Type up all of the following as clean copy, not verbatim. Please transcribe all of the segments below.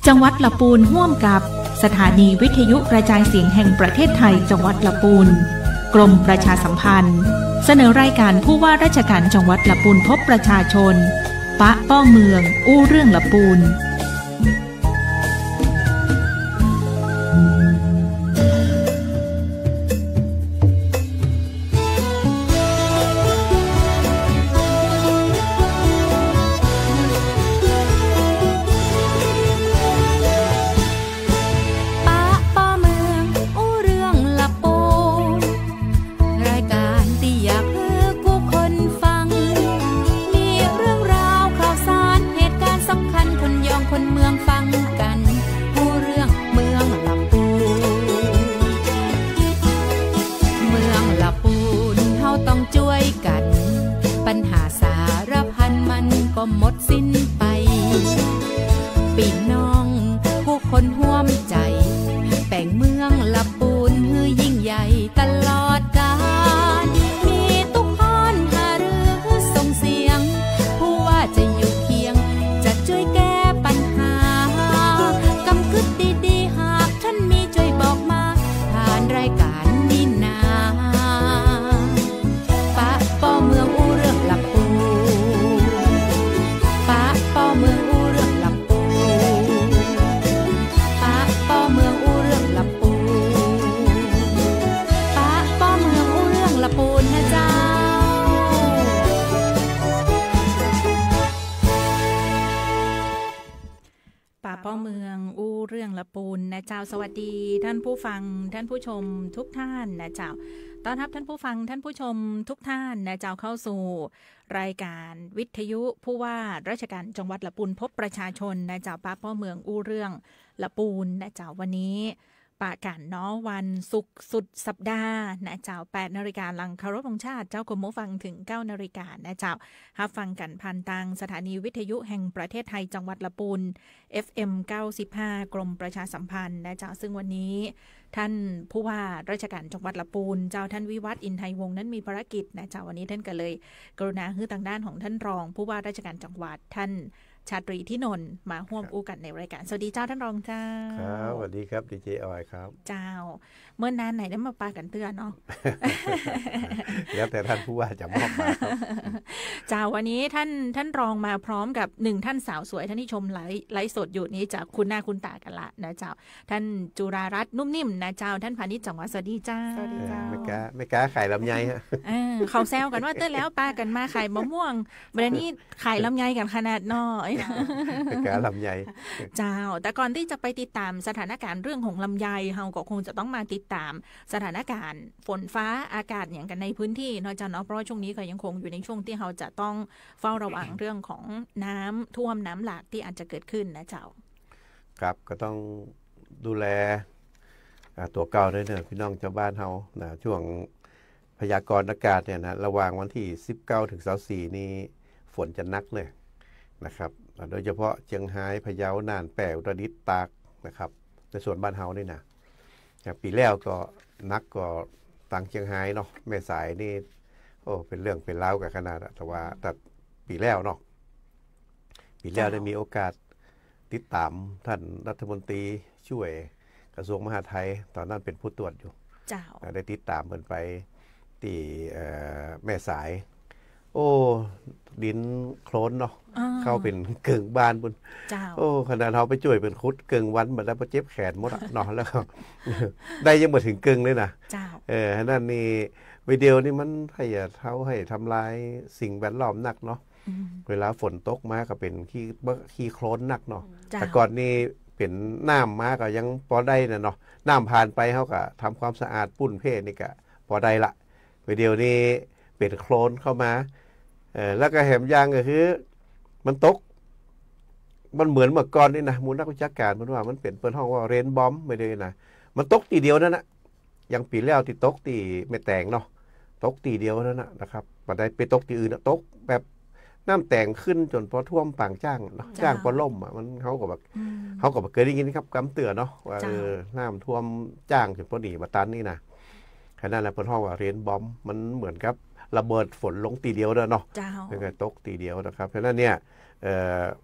จังหวัดละปูนร่วมกับสถานีวิทยุกระจายเสียงแห่งประเทศไทยจังหวัดละปูนกรมประชาสัมพันธ์เสนอรายการผู้ว่าราชการจังหวัดละปูนพบประชาชนปะป้อเมืองอู้เรื่องละปูนหมดสิ้นไปพี่น้องผู้คนห่วมใจแป่งเมืองละปูนฮือยิ่งใหญ่ตลอดกาลมีทุกฮ้อนหารือส่งเสียงผู้ว่าจะอยู่เคียงจะช่วยแก้ปัญหากำกึดดีๆหากท่านมีช่วยบอกมาผ่านรายการนี้นาปะป้อเมืองอู้เรื่องละปูป้อเมืองอู้เรื่องลำปูป้อเมืองอู้เรื่องลำปูป้อเมืองอู้เรื่องลำปูนะเจ้าป้อเมืองอู้เรื่องละปูนนะเจ้าสวัสดีท่านผู้ฟังท่านผู้ชมทุกท่านนะเจ้าต้อนรับท่านผู้ฟังท่านผู้ชมทุกท่านนะเจ้าเข้าสู่รายการวิทยุผู้ว่าราชการจังหวัดละปูนพบประชาชนนะเจ้าป้อเมืองอู้เรื่องละปูนนะเจ้าวันนี้ปะกันเนาะวันศุกร์สุดสัปดาห์นะเจ้า 8 นาฬิกาหลังเคารพธงชาติเจ้าคุณผู้ฟังถึง 9 นาฬิกานะเจ้ารับฟังกันผ่านทางสถานีวิทยุแห่งประเทศไทยจังหวัดละปูน FM 95 กรมประชาสัมพันธ์นะเจ้าซึ่งวันนี้ท่านผู้ว่าราชการจังหวัดละปูนเจ้าท่านวิวัฒน์อินไทยวงศ์นั้นมีภารกิจนะเจ้าวันนี้ท่านก็เลยกรุณาฮื้อทางด้านของท่านรองผู้ว่าราชการจังหวัดท่านชาตรีที่นนท์มาร่วมอู้กันในรายการสวัสดีเจ้าท่านรองเจ้าครับสวัสดีครับดีเจออยครับเจ้าเมื่อนานไหนได้มาปากันเตือนเนาะ แล้วแต่ท่านผู้ว่าจะมอบมาครับเจ้าวันนี้ท่านรองมาพร้อมกับ1ท่านสาวสวยท่านที่ชมไลฟ์สดอยู่นี้จากคุณหน้าคุณตากันละนะเจ้าท่านจุรารัตน์นุ่มนิ่มนะเจ้าท่านพาณิชย์จังหวัดสวัสดีเจ้าสวัสดีเจ้าไม่กล้าขายลำไยฮะเขาแซวกันว่าเต้นแล้วปากันมาขายมะม่วงเบรนี่ขายลำไยกันขนาดน้อยไม่กล้าลำไยเจ้าแต่ก่อนที่จะไปติดตามสถานการณ์เรื่องของลำไยเราก็คงจะต้องมาติดตามสถานการณ์ฝนฟ้าอากาศอย่างกันในพื้นที่เนาะเจ้าเนาะเพราะช่วงนี้ก็ยังคงอยู่ในช่วงที่เราจะต้องเฝ้าระวังเรื่องของน้ำท่วมน้ำหลากที่อาจจะเกิดขึ้นนะเจ้าครับก็ต้องดูแลตัวเก่าด้วยเนอะพี่น้องชาวบ้านเรานะช่วงพยากรณ์อากาศเนี่ยนะระหว่างวันที่19ถึง24นี้ฝนจะหนักเลยนะครับโดยเฉพาะเชียงรายพะเยาน่านแปะอุตรดิตถ์ตากนะครับในส่วนบ้านเฮานี่นะปีแล้วก็นักก็ต่างเชียงรายเนาะแม่สายนี่โอ้เป็นเรื่องเป็นราวกันขนาดแต่ปีแล้วเนาะปีแล้วได้มีโอกาสติดตามท่านรัฐมนตรีช่วยกระทรวงมหาดไทยตอนนั้นเป็นผู้ตรวจอยู่ได้ติดตามเพิ่นไปที่แม่สายโอ้ดินโคลนเนาะเข้าเป็นเกิงบ้านบุญโอ้ขนาดเราไปช่วยเป็นคุดเกิงวันมาแล้วเจ็บแขนหมดเนาะแล้วได้ยังมาถึงเกิงเลยนะนั่นนี่วิดีโอนี่มันให้ทำลายสิ่งแวดล้อมหนักเนาะเวลาฝนตกมาก็เป็นขี้โคลนหนักเนาะแต่ก่อนนี่เป็นน้ำมาก็ยังพอได้นะเนาะน้ำผ่านไปเขาก็ทำความสะอาดปุ้นเพศนี่ก็พอได้ละวิดีโอนี้เป็นโคลนเข้ามาแล้วก็แหมยางก็คือมันตกมันเหมือนเมื่อก่อนนี่นะมูลนักวิชาการมันว่ามันเป็นห้องว่าเรนบอมไม่ได้นะมันตกตีเดียวนั่นนะยังปีแล้วที่ตกตีไม่แต่งเนาะตกตีเดียวนั่นนะครับปัจจัยไปตกตีอื่นตกแบบน้ำแต่งขึ้นจนพอท่วมป่างจ้างเนาะจ้างพอล่มอ่ะมันเขาก็แบบเคยได้ยินครับกำเตือนเนาะว่าน้ำท่วมจ้างจนพอดีมาตันนี่นะแค่นั้นแหละเป็นห้องว่าเรนบอมมันเหมือนกับ ระเบิดฝนลงตีเดียวเด้อเนาะเป็นการตกตีเดียวนะครับเพราะนั้นเนี่ย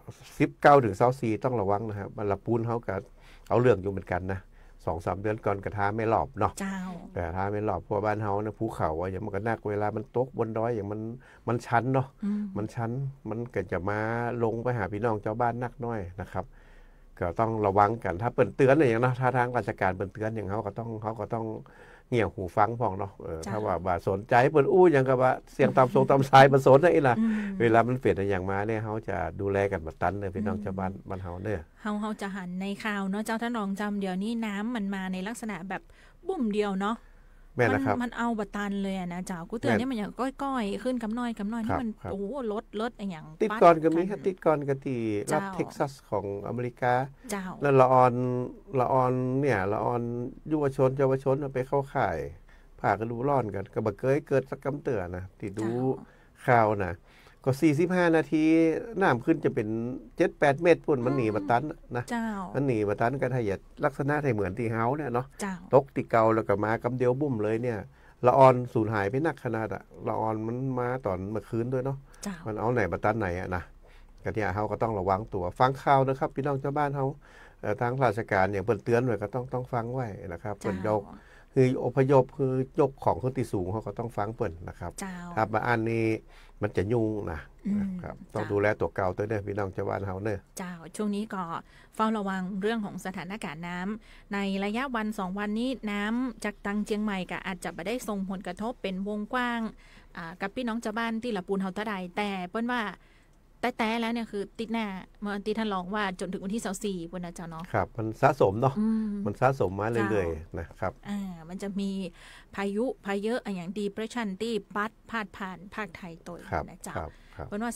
19 ถึง 24ต้องระวังนะครับมันละปูนเขาก็เอาเรื่องอยู่เหมือนกันนะ 2-3 เดือนก่อนกระทาไม่หลอบเนาะกระทาไม่หลอบเพราะบ้านเฮานะภูเขาอย่างมันก็นักเวลามันตกบนดอยอย่างมันชันเนาะมันชันมันก็จะมาลงไปหาพี่น้องเจ้าบ้านนักน้อยนะครับก็ต้องระวังกันถ้าเปิดเตือนอย่างเนาะถ้าทางราชการเปิดเตือนอย่างเขาก็ต้องเงี่ยหูฟังพองเนาะถ้าว่าสนใจเปิดอย่างกับว่าเสียงตามโซตามสายมาสนได้ล่ะเวลามันเปลี่ยนอย่างมาเนี่ยเขาจะดูแลกันแบบตันเลยพี่น้องชาวบ้านเฮาเนี่ยเขาจะหันในข่าวเนาะเจ้าท่านรองจำเดี๋ยวนี้น้ำมันมาในลักษณะแบบบุ่มเดียวเนาะมันเอาบัตันเลยนะเจ้ากูเตือนนี่มันอย่างก้อยๆขึ้นกำน้อยนี่มันโอ้ลดอย่างติดก่อนก็มีติดก่อนก็ที่รัฐเท็กซัสของอเมริกาแล้วละออนเนี่ยละออนเยาวชนไปเข้าข่ายผ่าก็รู้ร้อนกันก็บ่เคยเกิดสักกำเตือนะที่ดูข่าวนะก็45 นาทีน้ำขึ้นจะเป็น 7-8 เมตรปุ่นมันหนีบัตันนะมันหนีบัตันกันให้ลักษณะให้เหมือนที่เฮาเนี่ยเนาะตกติเกาแล้วก็มากำเดียวบุ่มเลยเนี่ยละออนสูญหายไปนักขนาดอะละออนมันมาตอนเมื่อคืนด้วยเนาะมันเอาไหนบัตันไหนอะนะกันเนี่ยเฮาก็ต้องระวังตัวฟังข่าวนะครับพี่น้องชาวบ้านเฮาทางราชการอย่างเพิ่นเตือนไว้ก็ต้องฟังไว้นะครับเพิ่นยกคืออพยพคือยกของขึ้นที่สูงเขาก็ต้องฟังเปิ่นนะครับถ้ามาอันนี้มันจะยุ่งนะครับต้องดูแลตัวเก่าตัวเด้อพี่น้องชาวบ้านเฮาเด้อเจ้าช่วงนี้ก็เฝ้าระวังเรื่องของสถานการณ์น้ำในระยะวัน2 วันนี้น้ำจากตังเชียงใหม่ก็อาจจะไม่ได้ส่งผลกระทบเป็นวงกว้างกับพี่น้องชาวบ้านที่ละปูนเฮาเท่าใดแต่เปิ้นว่าแต่แล้วเนี่ยคือติดแน่เมื่อที่ท่านรองว่าจนถึงวันที่24ปุ่นนะเจ้าเนาะครับมันสะสมเนาะมันสะสมมาเรื่อยๆนะครับมันจะมีพายุอย่างdepression ที่พัดพาดผ่านภาคไทยตัวนะเจ้าเพราะว่า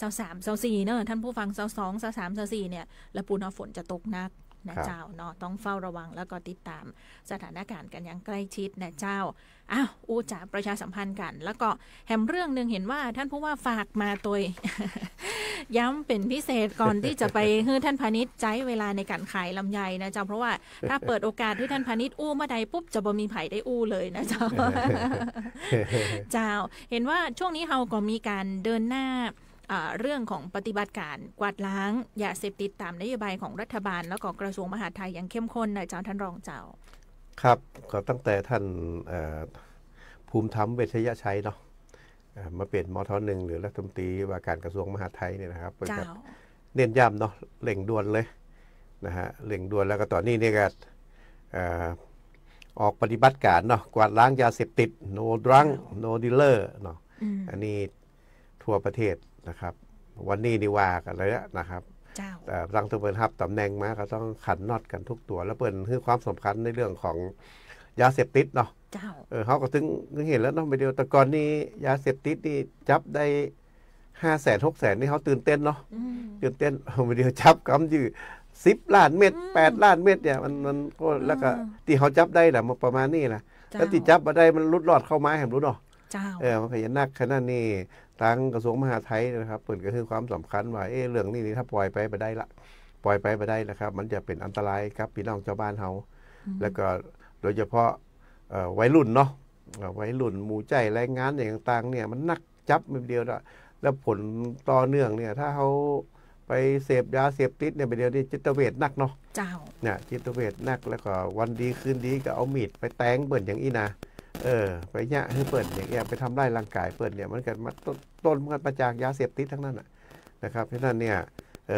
23 24เนอะท่านผู้ฟัง22 23 24เนี่ยละปูนฝนจะตกหนักนะเจ้าเนาะต้องเฝ้าระวังแล้วก็ติดตามสถานการณ์กันอย่างใกล้ชิดนะเจ้าอู้จะประชาสัมพันธ์กันแล้วก็แถมเรื่องนึงเห็นว่าท่านผู้ว่าฝากมาตัว ย้ำเป็นพิเศษก่อนที่จะไปให้ท่านพาณิชย์ใช้เวลาในการขายลำไยนะเจ้าเพราะว่าถ้าเปิดโอกาสให้ท่านพาณิชย์อู้เมื่อใดปุ๊บจะบ่มีไผได้อู้เลยนะเจ้า เจ้าเห็นว่าช่วงนี้เราก็มีการเดินหน้าเรื่องของปฏิบัติการกวาดล้างยาเสพติดตามนโยบายของรัฐบาลแล้วก็กระทรวงมหาดไทยอย่างเข้มข้นนะเจ้าท่านรองเจ้าครับก็ตั้งแต่ท่านภูมิธรรมเวชยชัยเนาะมาเป็นมท.1 หรือรัฐมนตรีว่าการกระทรวงมหาดไทยเนี่ยนะครับเป็นการเน้นย้ำเนาะเร่งด่วนเลยนะฮะเร่งด่วนแล้วก็ตอนนี้เนี่ยก็ออกปฏิบัติการเนาะกวาดล้างยาเสพติด no drug no dealer เนาะอันนี้ทั่วประเทศนะครับวันนี้นี่ว่ากันเลยนะครับแต่รังตัวเปิดฮับตำแหน่งมาก็ต้องขันน็อตกันทุกตัวแล้วเปิดคือความสำคัญในเรื่องของยาเสพติดเนาะเขาก็ถึงเห็นแล้วเนาะไปเดียวแต่ก่อนนี้ยาเสพติดนี่จับได้500,000 600,000นี่เขาตื่นเต้นเนาะตื่นเต้นไปเดียวจับกำอยู่10 ล้านเม็ด8 ล้านเม็ดเนี่ยมันก็แล้วก็ที่เขาจับได้แหละประมาณนี้นะแล้วที่จับมาได้มันลุดรอดเข้าไม้แหมรู้เนาะมันขยันนักขนาดนี้ทางกระทรวงมหาดไทยนะครับเปิดก็คือความสำคัญว่าเรื่องนี้ถ้าปล่อยไปได้ละปล่อยไปได้นะครับมันจะเป็นอันตรายกับพี่น้องชาวบ้านเฮาแล้วก็โดยเฉพาะวัยรุ่นเนาะวัยรุ่นหมู่ใจแรงงานอย่างต่างเนี่ยมันนักจับเดียวแล้วผลต่อเนื่องเนี่ยถ้าเขาไปเสพยาเสพติดเนี่ยเดียวนี่จิตเวชนักเนาะเนี่ยจิตเวชนักแล้วก็วันดีคืนดีก็เอามีดไปแทงเบิ่นอย่างอีนะไปยะให้เปิดอย่างเงี้ยไปทำร้ายร่างกายเปิดเนี่ยมันเกิดมาต้นมันมาจากยาเสพติดทั้งนั้นนะครับเพราะนั้นเนี่ย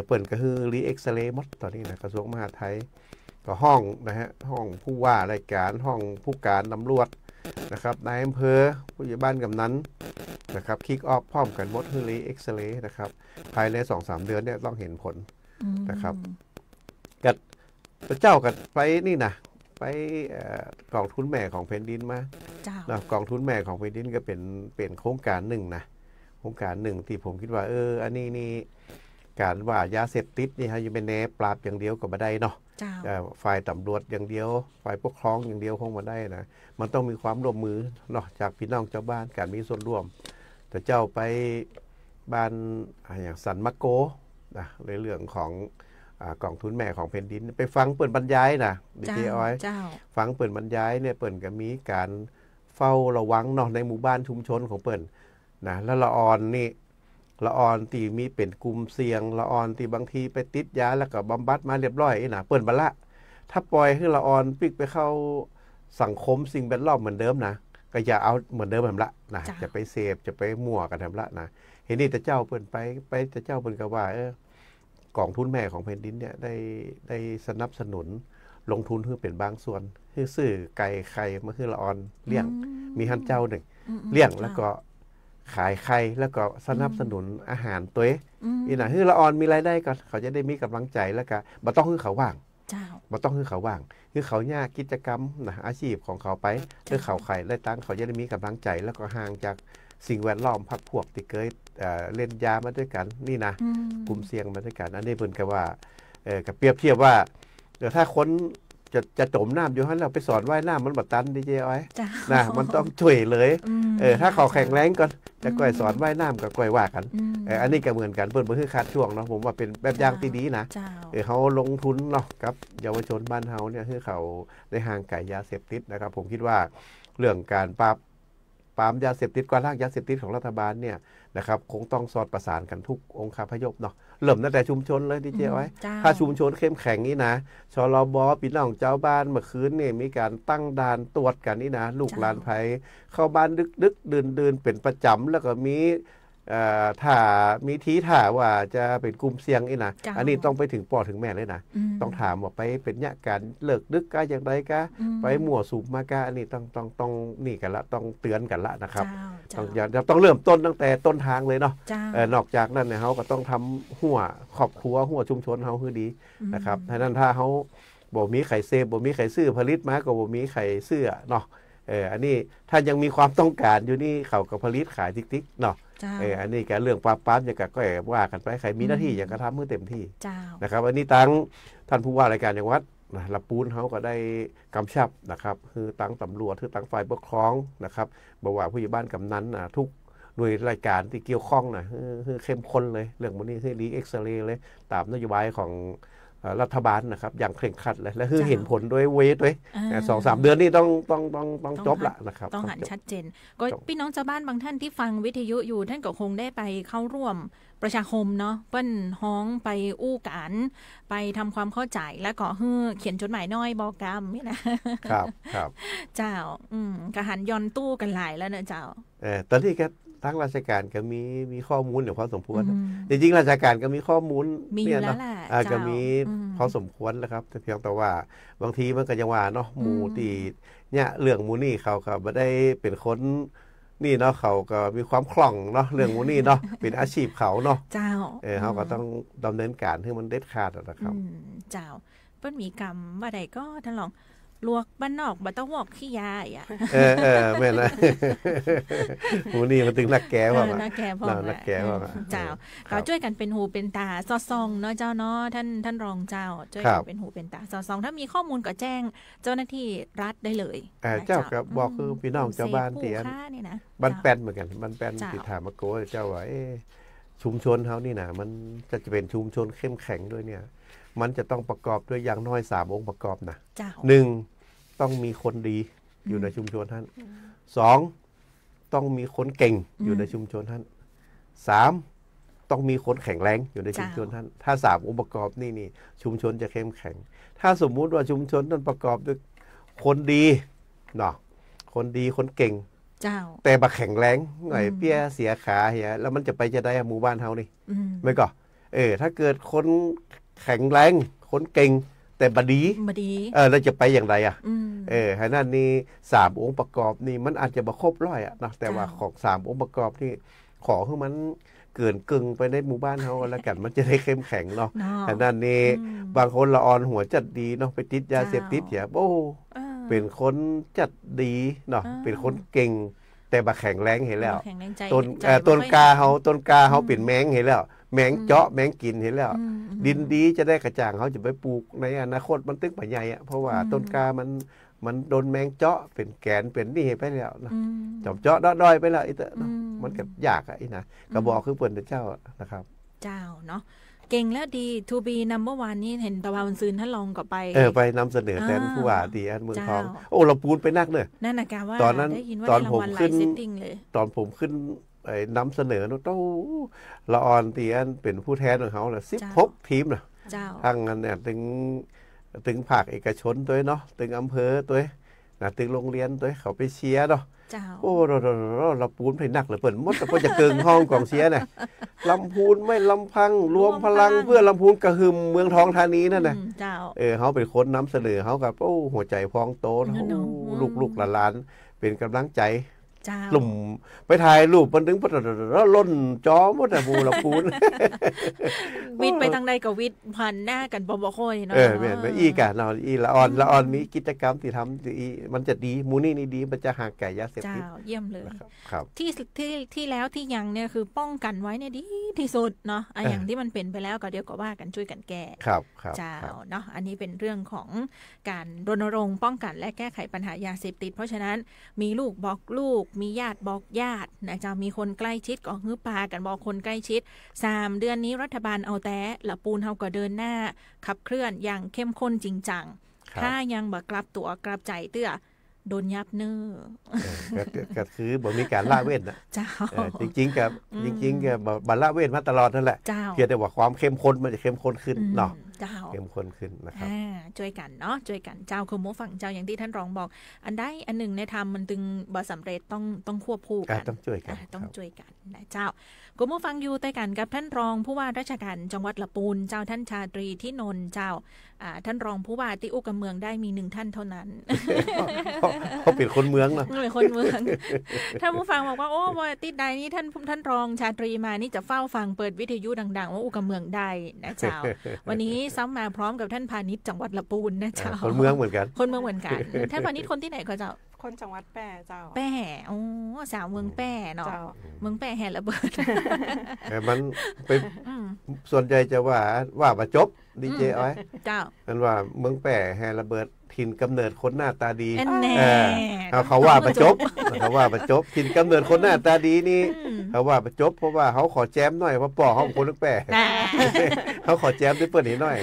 เปิดก็คือรีเอ็กซเรย์มดตอนนี้นะกระทรวงมหาดไทยก็ห้องนะฮะห้องผู้ว่ารายการห้องผู้การตำรวจนะครับนายอำเภอผู้ใหญ่บ้านกำนันนะครับคิกออฟพร้อมกันมดคือรีเอ็กซเรย์นะครับภายใน 2-3 เดือนเนี่ยต้องเห็นผลนะครับกับพระเจ้ากันไปนี่นะไปกองทุนแม่ของแผ่นดินมานะกองทุนแม่ของแผ่นดินก็เป็นโครงการหนึ่งนะโครงการหนึ่งที่ผมคิดว่าอันนี้นี่การว่ายาเสพติดนี่ฮะยังเป็นแนวปราบอย่างเดียวก็ไม่ได้เนาะฝ่ายตำรวจอย่างเดียวฝ่ายปกครองอย่างเดียวคงไม่ได้นะมันต้องมีความร่วมมือเนาะจากพี่น้องชาวบ้านการมีส่วนร่วมแต่เจ้าไปบ้านอย่างสันมะโกนะในเรื่องของกองทุนแม่ของแผ่นดินไปฟังเปิดบรรยายนะดีเจอ้อยฟังเปิดบรรยายเนี่ยเปิดก็มีการเฝ้าระวังเนาะในหมู่บ้านชุมชนของเปิด นะแล้วละออนนี่ละออนที่มีเป็นกลุ่มเสี่ยงละออนที่บางทีไปติดยาแล้วก็บำบัดมาเรียบร้อยนะเปิ้นบัดละถ้าปล่อยให้ละออนปิกไปเข้าสังคมสิ่งแวดล้อมเหมือนเดิมนะก็อย่าเอาเหมือนเดิมแบบละนะจะไปเสพจะไปมั่วกันแบบละนะเห็นนี่แต่เจ้าเปิ้นไปแต่เจ้าเปิ้นก็ว่ากองทุนแม่ของแผ่นดินเนี่ยได้สนับสนุนลงทุนเพื่อเป็นบางส่วนคือซื้อไก่ไข่มาคือละออนเลี้ยงมีฮันเจ้าหนึ่งเลี้ยงแล้วก็ขายไข่แล้วก็สนับสนุนอาหารตัวอีน่ะคือละออนมีรายได้ก่อนเขาจะได้มีกำลังใจแล้วก็บ่ต้องคือเขาว่างบ่ต้องคือเขาว่างคือเขายากกิจกรรมนะอาชีพของเขาไปคือเขาไข่ได้ตั้งเขาจะได้มีกำลังใจแล้วก็ห่างจากสิ่งแวดล้อมพรรคพวกที่เคยเล่นยามาด้วยกันนี่นะกลุ่มเสี่ยงมาด้วยกันอันนี้เพิ่นก็ว่ากับเปรียบเทียบว่าถ้าคนจะจมน้ำอยู่ฮั่นแล้วไปสอนว่ายน้ำมันบ่ตันดีเจอ้อยนะมันต้องช่วยเลยถ้าเขาแข็งแรงก่อนจะก่อยสอนว่ายน้ำกับก่อยว่ากันอันนี้ก็เหมือนกันเพิ่นบ่คือขาดช่วงเนาะผมว่าเป็นแบบอย่างที่ดีนะเขาลงทุนเนาะกับเยาวชนบ้านเฮาเนี่ยคือเขาได้ห่างไกลยาเสพติดนะครับผมคิดว่าเรื่องการปราบยาเสพติดกวาดล้างยาเสพติดของรัฐบาลเนี่ยนะครับคงต้องสอดประสานกันทุกองค์คาพยพเนาะเริ่มตั้งแต่ชุมชนเลยดีเจอ้อยถ้าชุมชนเข้มแข็งนี่นะชลบพี่น้องเจ้าบ้านเมื่อคืนนี่มีการตั้งด่านตรวจกันนี่นะลูกหลานไผเข้าบ้านดึกๆดื่นเป็นประจำแล้วก็มีถ้ามีทีท่าว่าจะเป็นกลุ่มเสี่ยงนี่นะอันนี้ต้องไปถึงพ่อถึงแม่เลยนะต้องถามว่าไปเป็นเนี่ยการเลิกดึกกะอย่างไรกะไปมั่วสูบมากะอันนี้ต้องนี่กันละต้องเตือนกันละนะครับต้องเริ่มต้นตั้งแต่ต้นทางเลยเนาะนอกจากนั้นเนี่ยเขาก็ต้องทำหัวครอบครัวหัวชุมชนเขาคือดีนะครับฉะนั้นถ้าเขาบ่มีไข่เซฟบ่มีไข่ซื้อผลิตมาก็บ่มีไข่เสื้อเนาะอันนี้ถ้ายังมีความต้องการอยู่นี่เขาก็ผลิตขายติ๊กๆเนาะอันนี้แกเรื่องปราบอย่างก็ว่ากันไปใครมีหน้าที่อย่างก็ทำเพื่อเต็มที่นะครับอันนี้ตั้งท่านผู้ว่ารายการจังหวัดละปูนเขาก็ได้กำชับนะครับคือตั้งตำรวจคือตั้งฝ่ายปกครองนะครับบอกว่าผู้ใหญ่บ้านกำนันทุกหน่วยรายการที่เกี่ยวข้องคือเข้มข้นเลยเรื่องมันนี่คือรีเอ็กซเรย์เลยตามนโยบายของรัฐบาลนะครับอย่างเคร่งครัดเลยและคือเห็นผลด้วยเวทด้วย2-3 เดือนนี่ต้องจบละนะครับต้องหันชัดเจนก็พี่น้องชาวบ้านบางท่านที่ฟังวิทยุอยู่ท่านก็คงได้ไปเข้าร่วมประชาคมเนาะเปิ้นฮ้องไปอู้กันไปทำความเข้าใจแล้วก็เขียนจดหมายน้อยบอกกรรมนี่นะครับเจ้ากระหันยอนตู้กันหลายแล้วเนอะเจ้าตอนที่แกทั้งราชการก็มีข้อมูลอยู่พอสมควรจริงๆราชการก็มีข้อมูลเนี่ยเนาะก็มีพอสมควรแล้วครับแต่เพียงแต่ว่าบางทีมันก็ยังว่าเนาะหมู่ที่เนี่ยเรื่องหมู่นี่เขาก็บ่ได้เป็นคนนี่เนาะเขาก็มีความคล่องเนาะเรื่องหมู่นี่เนาะเป็นอาชีพเขาเนาะเจ้าเขาก็ต้องดำเนินการให้มันเด็ดขาดนะครับเจ้าเปิ้นมีกรรมว่าใดก็ท่านลองลวกบ้านนอกบ่ต้องวอกขี้ยาอ่ะแม่นนะหูนี่มันถึงนักแก้ว่านักแก้พ่อนักแก้ว่าเจ้าก็ช่วยกันเป็นหูเป็นตาสอดส่องเนาะเจ้าเนาะท่านรองเจ้าช่วยกันเป็นหูเป็นตาสอดส่องถ้ามีข้อมูลก็แจ้งเจ้าหน้าที่รัฐได้เลยเจ้าก็บอกคือพี่น้องเจ้าบ้านที่บ้านแป้นเหมือนกันบ้านแป้นที่ถามมาโกเจ้าว่าชุมชนเฮานี่นะมันจะเป็นชุมชนเข้มแข็งด้วยเนี่ยมันจะต้องประกอบด้วยอย่างน้อย3องค์ประกอบนะ1ต้องมีคนดีอยู่ในชุมชนท่าน2ต้องมีคนเก่งอยู่ในชุมชนท่าน3ต้องมีคนแข็งแรงอยู่ในชุมชนท่านถ้า3องค์ประกอบนี่ชุมชนจะเข้มแข็งถ้าสมมุติว่าชุมชนนั้นประกอบด้วยคนดีเนาะคนดีคนเก่งแต่บ่แข็งแรงหน่อยเปี้ยเสียขาเหี้ยแล้วมันจะไปจะได้หมู่บ้านเฮานี่ไม่ก็ถ้าเกิดคนแข็งแรงคนเก่งแต่บดีเราจะไปอย่างไรให้นั่นนี่3องค์ประกอบนี่มันอาจจะบ่ครบร้อยนะแต่ว่าของ3องค์ประกอบนี่ขอให้มันเกินกึ่งไปในหมู่บ้านเฮาแล้วกันมันจะได้เข้มแข็งเนาะให้นั่นนี่บางคนละอ่อนหัวจัดดีเนาะไปติดยาเสพติดอย่าโอ้เป็นคนจัดดีเนาะเป็นคนเก่งแต่บ่แข็งแรงเห็นแล้วต้นกาเฮาเป็นแมงเห็นแล้วแมงเจาะแมงกินเห็นแล้วดินดีจะได้กระจ่างเขาจะไปปลูกในอนาคตมันตึกใหญ่เพราะว่าต้นกามันโดนแมงเจาะเป็นแกนเป็นนี่ไปแล้วนะจอมเจาะด้อยไปแล้วมันก็ยากนะก็บอกคือเปิ้นเจ้านะครับเจ้าเนาะเก่งแล้วดี to be number 1นี่เห็นตะวันซืนท่านลองก็ไปไปนำเสนอแทนผู้ว่าดีอันเมืองทองโอ้เราปูนไปนักเนอะนั่นน่ะกะว่าตอนนั้นตอนผมขึ้น นำเสนอเนาะเต้าละออนตีอันเป็นผู้แทนของเขาน่ะ16ทีมน่ะทั้งนั้นเนี่ยถึงภาคเอกชนตัวเนาะถึงอำเภอตัวนะถึงโรงเรียนตัวเขาไปเชียร์เนาะโอ้เราปูนไปหนักเลยเปิ่นมดแต่พอจะเกิงห้องกองเชียร์เนี่ยลำพูนไม่ลำพังรวมพลังเพื่อลำพูนกระหึ่มเมืองทองธานีนั่นน่ะเขาเป็นคนนำเสนอเขากับโอ้หัวใจพองโตลูกหลานเป็นกำลังใจกลุ่มไปถ่ายรูปมันถึงแล้วล้นจอหมดแต่บูละปูนวิทย์ไปทางใดก็วิทย์พันหน้ากันบ่ค่อยเนาะแม่นอีกะเนาะอีละออนมีกิจกรรมที่ทำมันจะดีมูนี่ดีมันจะห่างไกลยาเสพติดเยี่ยมเลยที่แล้วที่ยังเนี่ยคือป้องกันไว้เนี่ยดีที่สุดเนาะอย่างที่มันเป็นไปแล้วก็เดี๋ยวก็ว่ากันช่วยกันแก้ครับเจ้าเนาะอันนี้เป็นเรื่องของการรณรงค์ป้องกันและแก้ไขปัญหายาเสพติดเพราะฉะนั้นมีลูกบอกลูกมีญาติบอกญาตินะจะมีคนใกล้ชิดก็ฮื้อปากันบอกคนใกล้ชิด3เดือนนี้รัฐบาลเอาแต่ละปูนเฮาก็เดินหน้าขับเคลื่อนอย่างเข้มข้นจริงจังถ้ายังบ่กลับตัวกลับใจเตื้อโดนยับเนื้อก็คือบ่มีการละเว้นนะจริงๆกับบ่ละเว้นมาตลอดนั่นแหละเพียงแต่ว่าความเข้มข้นมันจะเข้มข้นขึ้นเนาะเข้มข้นขึ้นนะครับช่วยกันเนาะช่วยกันเจ้าคือหมู่ฝั่งเจ้าอย่างที่ท่านรองบอกอันใดอันหนึ่งในธรรมมันจึงบ่สำเร็จต้องควบคู่กันต้องช่วยกันนะเจ้าคุณผู้ฟังอยู่ใต้กันกับท่านรองผู้ว่าราชการจังหวัดละปูนเจ้าท่านชาตรีที่นนท์เจ้าท่านรองผู้ว่าที่อุกเมืองได้มี1ท่านเท่านั้นเขาเป็นคนเมืองเนาะเป็นคนเมืองท่านผู้ฟังบอกว่าโอ้ว่าติดใดนี้ท่านรองชาตรีมานี่จะเฝ้าฟังเปิดวิทยุดังๆว่าอุกเมืองได้นะเจ้าวันนี้ซ้ำมาพร้อมกับท่านพาณิชย์จังหวัดละปูนนะเจ้าคนเมืองเหมือนกันท่านพาณิชย์คนที่ไหนก็เจ้าคนจังหวัดแปร่เจ้าแปร่โอ้สาวเมืองแปร่เนาะเมืองแปร่แห่ระเบิดมันเป็นส่วนใหญ่จะว่าประจบดีเจอ้อยเจ้ามันว่าเมืองแปร่แห่ระเบิดถิ่นกำเนิดคนหน้าตาดีเขาว่าประจบถิ่นกำเนิดคนหน้าตาดีนี่เขาว่าประจบเพราะว่าเขาขอแจมหน่อยเพราะป่อเขาคนลูกแปร่เขาขอแจมด้วยเปิดนิดหน่อย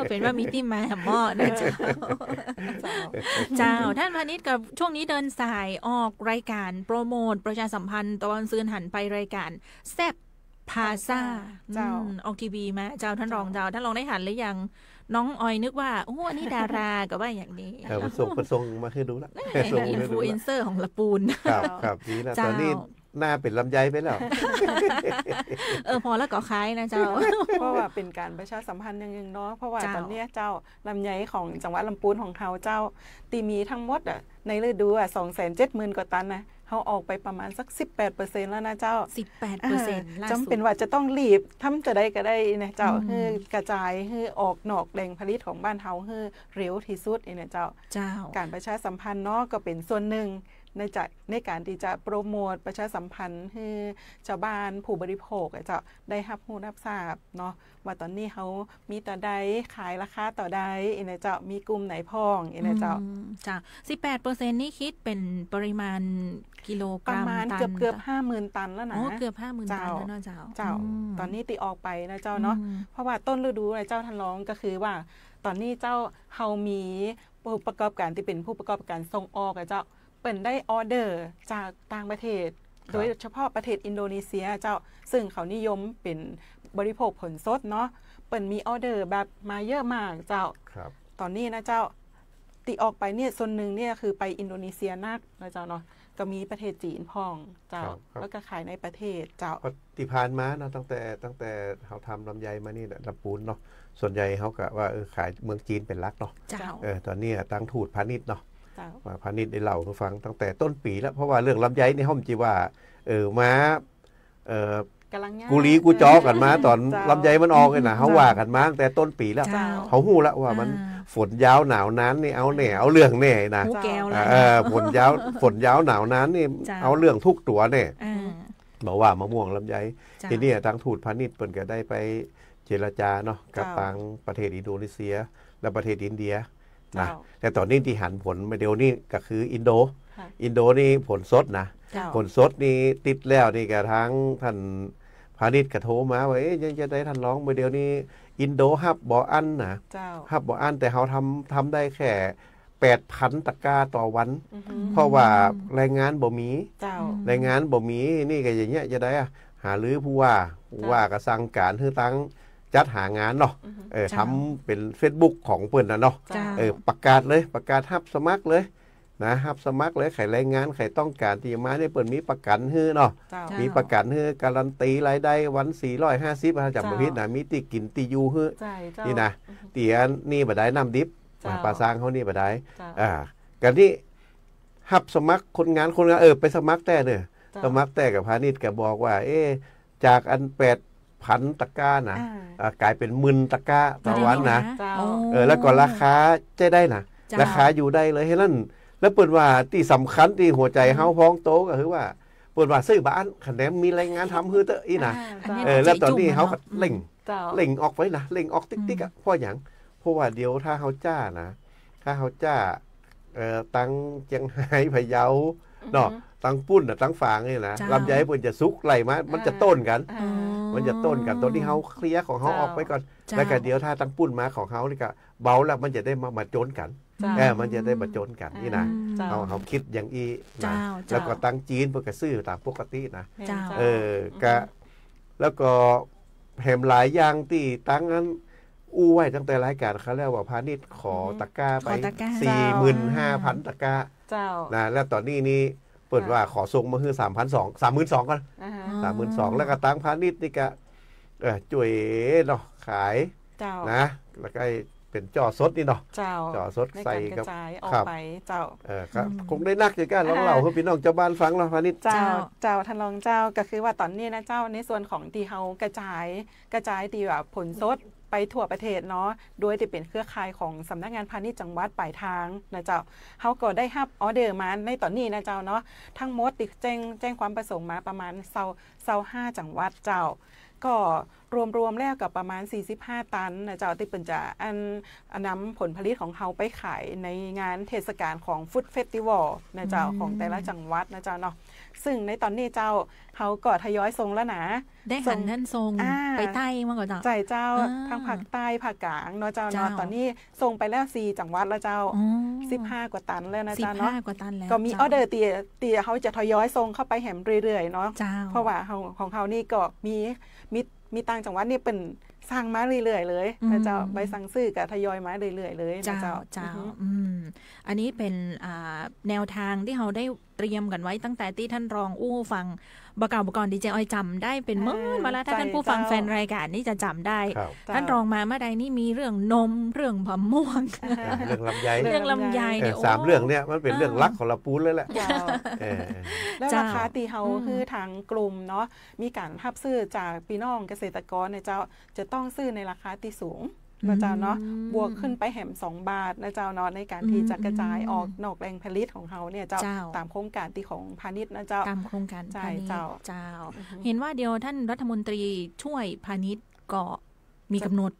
เป็นว่ามีที่มาหม้อนะเจ้าท่านพาณิชย์กับช่วงนี้เดินสายออกรายการโปรโมทประชาสัมพันธ์ตอนซื้อหันไปรายการแซ่บพาซ่าเจ้าออกทีวีมาเจ้าท่านรองได้หันหรือยังน้องออยนึกว่าโอ้อันนี้ดาราก็ว่าอย่างนี้ส่งมาให้ดูละอินฟลูเอนเซอร์ของละปูนครับนี่นะตอนนี้หน้าเป็นลำไยไปแล้วพอแล้วก็คล้ายนะเจ้าเพราะว่าเป็นการประชาสัมพันธ์อย่างนึงเนาะเพราะว่าตอนนี้เจ้าลำไยของจังหวัดลำพูนของเขาเจ้าตีมีทั้งหมดในฤดู270,000 กว่าตันนะเขาออกไปประมาณสัก 18% แล้วนะเจ้า 18% จำเป็นว่าจะต้องรีบทำจะได้ก็ได้นะเจ้าคือกระจายคือออกนอกแหล่งผลิตของบ้านเฮาคือเร็วที่สุดเนี่ยเจ้าการประชาสัมพันธ์เนาะก็เป็นส่วนหนึ่งในการที่จะโปรโมทประชาสัมพันธ์ให้ชาวบ้านผู้บริโภคจะได้รับรู้รับทราบเนาะว่าตอนนี้เขามีต่อใดขายราคาต่อใดเนี่ยเจ้ามีกลุ่มไหนพ้องเนี่ยเจ้า18% นี่คิดเป็นปริมาณกิโลกรัมประมาณเกือบ 50,000 ตันแล้วนะเกือบ 50,000 ตันแล้วเนาะเจ้าตอนนี้ตีออกไปนะเจ้าเนาะเพราะว่าต้นฤดูเจ้าทันร้องก็คือว่าตอนนี้เจ้าเฮามีผู้ประกอบการที่เป็นผู้ประกอบการส่งออกเจ้าเปิดได้ออเดอร์จากต่างประเทศโดยเฉพาะประเทศอินโดนีเซียเจ้าซึ่งเขานิยมเป็นบริโภคผลสดเนาะเปิดมีออเดอร์แบบมาเยอะมากเจ้าตอนนี้นะเจ้าติออกไปเนี่ยส่วนหนึ่งเนี่ยคือไปอินโดนีเซียนักนะเจ้าเนาะก็มีประเทศจีนพ่องเจ้าแล้วก็ขายในประเทศเจ้าที่ผ่านมาเนาะตั้งแต่เขาทำลำไยมานี่ลำปูนเนาะส่วนใหญ่เขาก็ว่าขายเมืองจีนเป็นหลักเนาะตอนนี้ตั้งทูตพาณิชย์เนาะว่าพาณิชย์ได้เล่าให้ฟังตั้งแต่ต้นปีแล้วเพราะว่าเรื่องลำไยนี่ห้อมจีว่ามากูรีกูจอกันมาตอนลำไยมันออกเลยนะเขาว่ากันมาตั้งแต่ต้นปีแล้วเขาหู้แล้วว่ามันฝนยาวหนาวนานนี่เอาเรื่องแน่นะฝนยาวหนาวนานนี่เอาเรื่องทุกตัวเนี่ยบอกว่ามะม่วงลำไยทีนี้ทางทูตพาณิชย์เปิ่นก็ได้ไปเจรจาเนาะกับทางประเทศอินโดนีเซียและประเทศอินเดียนะแต่ตอนนี้ที่หันผลมาเดียวนี่ก็คืออินโดนี่ผลสดนะผลสดนี่ติดแล้วนี่กับทั้งท่านพาณิชย์กระโทรมาว่ายังจะได้ท่านร้องมาเดียวนี้อินโดฮับบ่อันนะฮับบ่อันแต่เขาทำได้แค่ 8,000 ตะกร้าต่อวันเพราะว่าแรงงานบ่มีแรงงานบ่มีนี่ก็อย่างเงี้ยจะได้หาลือผู้ว่าก็สั่งการให้ตั้งจัดหางานเนาะทำเป็น Facebook ของเปิ้นน่ะเนาะประกาศเลยประกาศรับสมัครเลยนะรับสมัครเลยใครแรงงานใครต้องการที่จะมาเนี่ยเปิ้นมีประกันให้เนาะมีประกันให้การันตีรายได้วัน450ถ้าจำบ่ผิดนะมีที่กินที่อยู่ให้นี่นะเตียนี่บ่ได้น้ำดิบปลาซางเขานี่บ่ได้กันนี่รับสมัครคนงานไปสมัครแต่เนี่ยสมัครแต่กับพาณิชย์ก็บอกว่าจากอัน8,000 ตะกร้านะกลายเป็น10,000 ตะกร้าต่อวันนะแล้วก็ราคาจะได้นะราคาอยู่ได้เลยให้นั่นแล้วเปิดว่าที่สำคัญที่หัวใจเฮาพ้องโตก็คือว่าเปิดว่าซื้อบ้านคะแนนมีแรงงานทำฮือเตอีนะแล้วตอนนี้เฮาก็เล่งออกไว้นะเล่งออกติ๊กๆอ่ะเพราะหยังเพราะว่าเดี๋ยวถ้าเฮาจ้านะถ้าเฮาจ้าตั้งเชียงไฮ้พะเยาเนาะตั้งปุ้นตั้งฝางนี่นะลำไยเปิ้นจะสุกไหลมามันจะต้นกันตอนที่เฮาเคลียร์ของเฮาออกไปก่อนแล้วก็เดี๋ยวถ้าตั้งปุ้นมาของเฮานี่ก็เบาแล้วมันจะได้มาโจนกันมันจะได้มาโจนกันนี่นะเขาคิดอย่างอีนะแล้วก็ตั้งจีนเพื่อกระซื้อตามปกตินะก็แล้วก็แหมหลายอย่างที่ตั้งนั้นอู้ไว้ตั้งแต่รายการเขาแล้วว่าพาณิชย์ขอตะกร้าไป 45,000 ตะกร้านะแล้วตอนนี้นี่เปิดว่าขอส่งมาคือ 32,000 กัน 32,000แล้วก็ตั้งพาณิชย์นี่ก็จ่วยเนาะขายนะแล้วก็เป็นจ่อสดนี่เนาะจ่อสดใส่กับออกไปครับคงได้นักอยู่กันลองเล่าให้พี่น้องเจ้าบ้านฟังเนาะพาณิชย์เจ้าท่านรองเจ้าก็คือว่าตอนนี้นะเจ้าในส่วนของที่เฮากระจายที่แบบผลสดไปทั่วประเทศเนาะโดยที่เป็นเครือข่ายของสำนักงานพาณิชย์จังหวัดปลายทางนะเจ้าเฮาก็ได้รับออเดอร์มาในตอนนี้นะเจ้าเนาะทั้งหมดที่แจ้งความประสงค์มาประมาณ25จังหวัดเจ้าก็รวมแล้วกับประมาณ45ตันนะเจ้าที่เป็นจะนำผลผลิตของเขาไปขายในงานเทศกาลของฟู้ดเฟสติวัลนะเจ้าของแต่ละจังหวัดนะเจ้าเนาะซึ่งในตอนนี้เจ้าเขาก็ทยอยส่งแล้วนะได้หันท่านทรงไปใต้มากกว่าเจ้าทางภาคใต้ภาคกลางเนาะเจ้าเนาะตอนนี้ส่งไปแล้ว4จังหวัดแล้วเจ้า15กว่าตันแล้วนะเจ้าเนาะ15กว่าตันแล้วก็มีออเดอร์เตียเขาจะทยอยส่งเข้าไปแหมเรื่อยๆเนาะเพราะว่าของเขานี่ก็มีต่างจังหวัดนี่เป็นสั่งมาเรื่อยๆเลยนะเจ้าใบสั่งซื้อกับทยอยมาเรื่อยๆเลยนะเจ้าอันนี้เป็นแนวทางที่เราได้เตรียมกันไว้ตั้งแต่ที่ท่านรองอู้ฟังบกก่อนดีเจออยจำได้เป็นเมื่อมาแล้วถ้าท่านผู้ฟังแฟนรายการนี่จะจำได้ท่านรองมาเมื่อใดนี่มีเรื่องนมเรื่องมะม่วงเรื่องลำไยเนี่ย3เรื่องเนี่ยมันเป็นเรื่องรักของเราปูนเลยแหละแล้วราคาตีเฮาคือทางกลุ่มเนาะมีการรับซื้อจากพี่น้องเกษตรกรเนี่ยเจ้าจะต้องซื้อในราคาที่สูงนะเจ้าเนาะบวกขึ้นไปแหม2 บาทนะเจ้าเนาะในการที่จะกระจายออกนอกแหล่งผลิตของเขาเนี่ยเจ้าตามโครงการที่ของพาณิชย์นะเจ้าตามโครงการพาณิชย์เจ้าเห็นว่าเดียวท่านรัฐมนตรีช่วยพาณิชย์ก็มีกำหนด